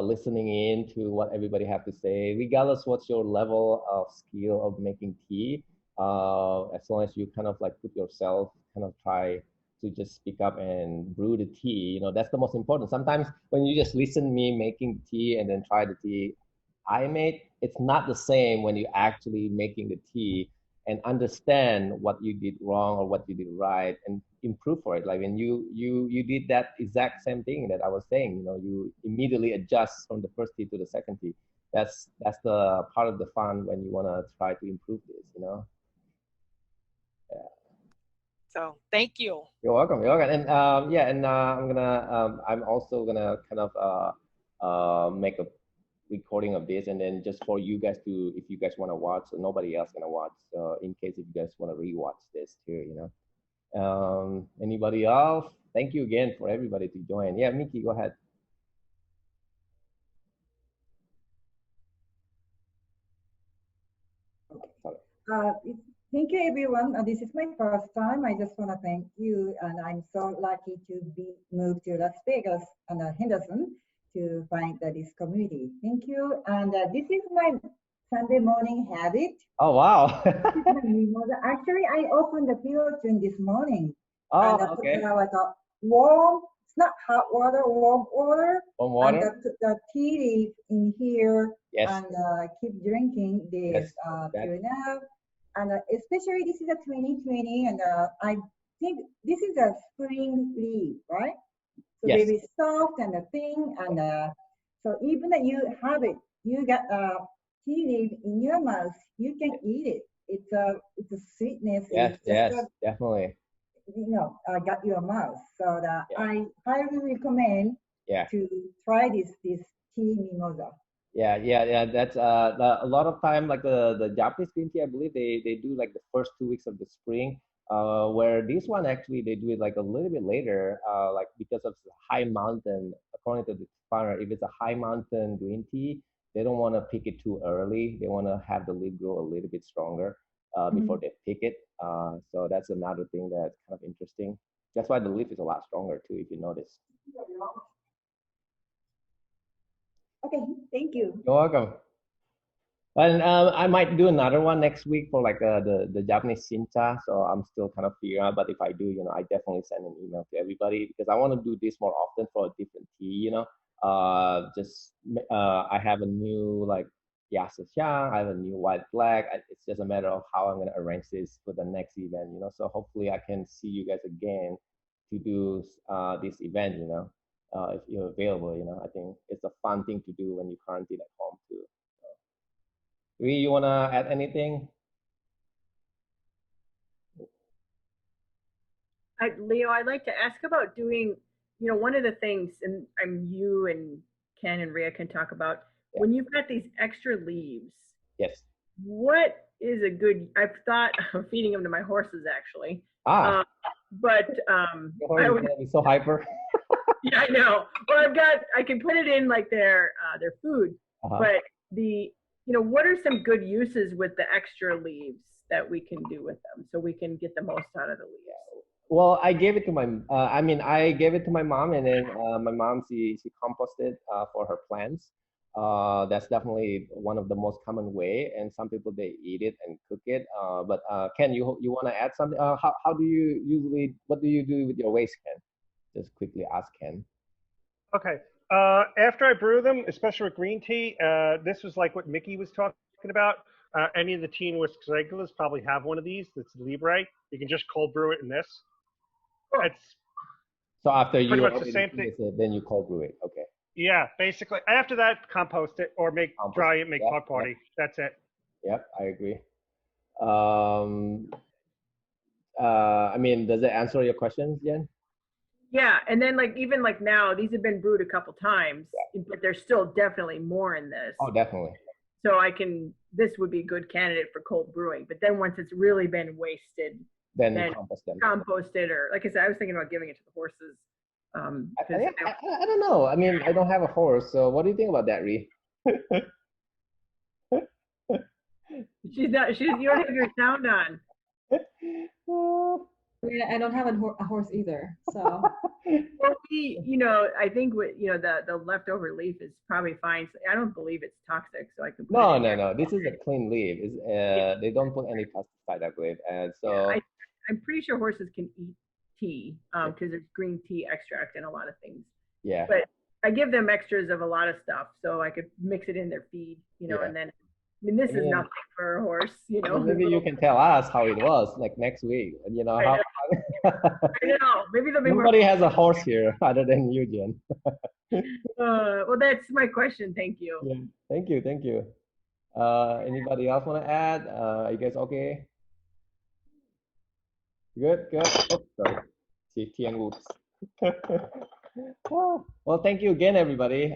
listening in to what everybody have to say, regardless what's your level of skill of making tea. As long as you kind of like put yourself, kind of try to just speak up and brew the tea. You know, that's the most important. Sometimes when you just listen to me making the tea and then try the tea I made, it's not the same when you actually making the tea and understand what you did wrong or what you did right and improve for it. Like when you did that exact same thing that I was saying, you know, you immediately adjust from the first tea to the second tea. That's the part of the fun when you want to try to improve this, you know. So thank you. You're welcome. You're welcome. And I'm also gonna kind of make a recording of this, and then just for you guys to, if you guys want to watch, so nobody else gonna watch. In case if you guys want to rewatch this too, you know. Anybody else? Thank you again for everybody to join. Yeah, Mickey, go ahead. Thank you, everyone. This is my first time. I just want to thank you, and I'm so lucky to be moved to Las Vegas and Henderson to find this community. Thank you. And this is my Sunday morning habit. Oh, wow. Actually, I opened the Luo Chun this morning. Oh, and okay. Put like a warm, it's not hot water, warm water. Warm water. And put the tea leaf in here. Yes. And keep drinking this tuna. And especially this is a 2020, and I think this is a spring leaf, right? So yes. very soft and a thin, and so even that you have it, you got a tea leaf in your mouth, you can eat it. It's a sweetness. Yes, definitely. You know, got your mouth. So that I highly recommend to try this tea mimosa. Yeah. That's a lot of time, like the Japanese green tea, I believe they do like the first 2 weeks of the spring. Where this one actually they do it like a little bit later, like because of the high mountain. According to the farmer, if it's a high mountain green tea, they don't want to pick it too early. They want to have the leaf grow a little bit stronger before they pick it. So that's another thing that's kind of interesting. That's why the leaf is a lot stronger too, if you notice. Okay, thank you. You're welcome. And I might do another one next week for like the Japanese Shincha. So I'm still kind of figuring out. But if I do, you know, I definitely send an email to everybody because I want to do this more often for a different tea. You know, I have a new like Yasa Xiang, I have a new white black. It's just a matter of how I'm gonna arrange this for the next event. You know, so hopefully I can see you guys again to do this event. You know. If you're available, you know, I think it's a fun thing to do when you quarantine at home too. So, you want to add anything? Leo, I'd like to ask about doing, you know, one of the things, and you and Ken and Rhea can talk about, when you've got these extra leaves. Yes. What is a good, I've thought of feeding them to my horses actually. But your horse is going to be so hyper. Yeah, I know. Well, I can put it in like their food, but what are some good uses with the extra leaves that we can do with them so we can get the most out of the leaves? Well, I gave it to I gave it to my mom, and then my mom, she composted for her plants. That's definitely one of the most common way, and some people they eat it and cook it. But Ken, you want to add something? How do you usually, what do you do with your waste, Ken? Just quickly ask Ken. Okay. After I brew them, especially with green tea, this was like what Mickey was talking about. Any of the tea and whisk regulars probably have one of these. That's Libre. You can just cold brew it in this. It's so after you pretty much the same thing. Then you cold brew it. Okay. Yeah, basically. After that, compost it or dry it, make pot party. That's it. Yep, I agree. I mean, does it answer your questions, Jen? Yeah, and then even now, these have been brewed a couple times, but there's still definitely more in this. Oh, definitely. So this would be a good candidate for cold brewing. But then once it's really been wasted, then then compost them. compost it, or like I said, I was thinking about giving it to the horses. I don't know. I mean, I don't have a horse, so what do you think about that, Ree? She's not. You don't have your sound on. I mean, I don't have a horse either, so. Well, I think the leftover leaf is probably fine. So I don't believe it's toxic, so I can put it No, in no, there. no. This is a clean leaf. They don't put any pesticide, I believe, and so I'm pretty sure horses can eat tea because there's green tea extract in a lot of things. yeah. But I give them extras of a lot of stuff, so I could mix it in their feed, Yeah. and then. I mean, this is nothing for a horse, Maybe you can tell us how it was like next week. How. I know. Maybe there'll be Nobody more. has a horse here other than you, Jen. Well, that's my question. Thank you. Yeah. Thank you. Thank you. Anybody else want to add? Are you guys okay? Good. Good. Oh, sorry. See, Tian Woods. Well, thank you again, everybody.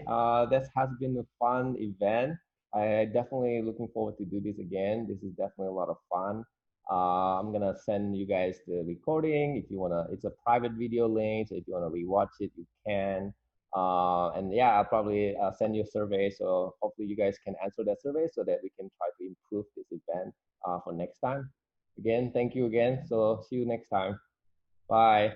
This has been a fun event. I definitely looking forward to do this again. This is definitely a lot of fun. I'm gonna send you guys the recording if you wanna. It's a private video link, so if you wanna rewatch it, you can. And yeah, I'll probably send you a survey. So hopefully you guys can answer that survey so that we can try to improve this event for next time. Again, thank you again. So see you next time. Bye.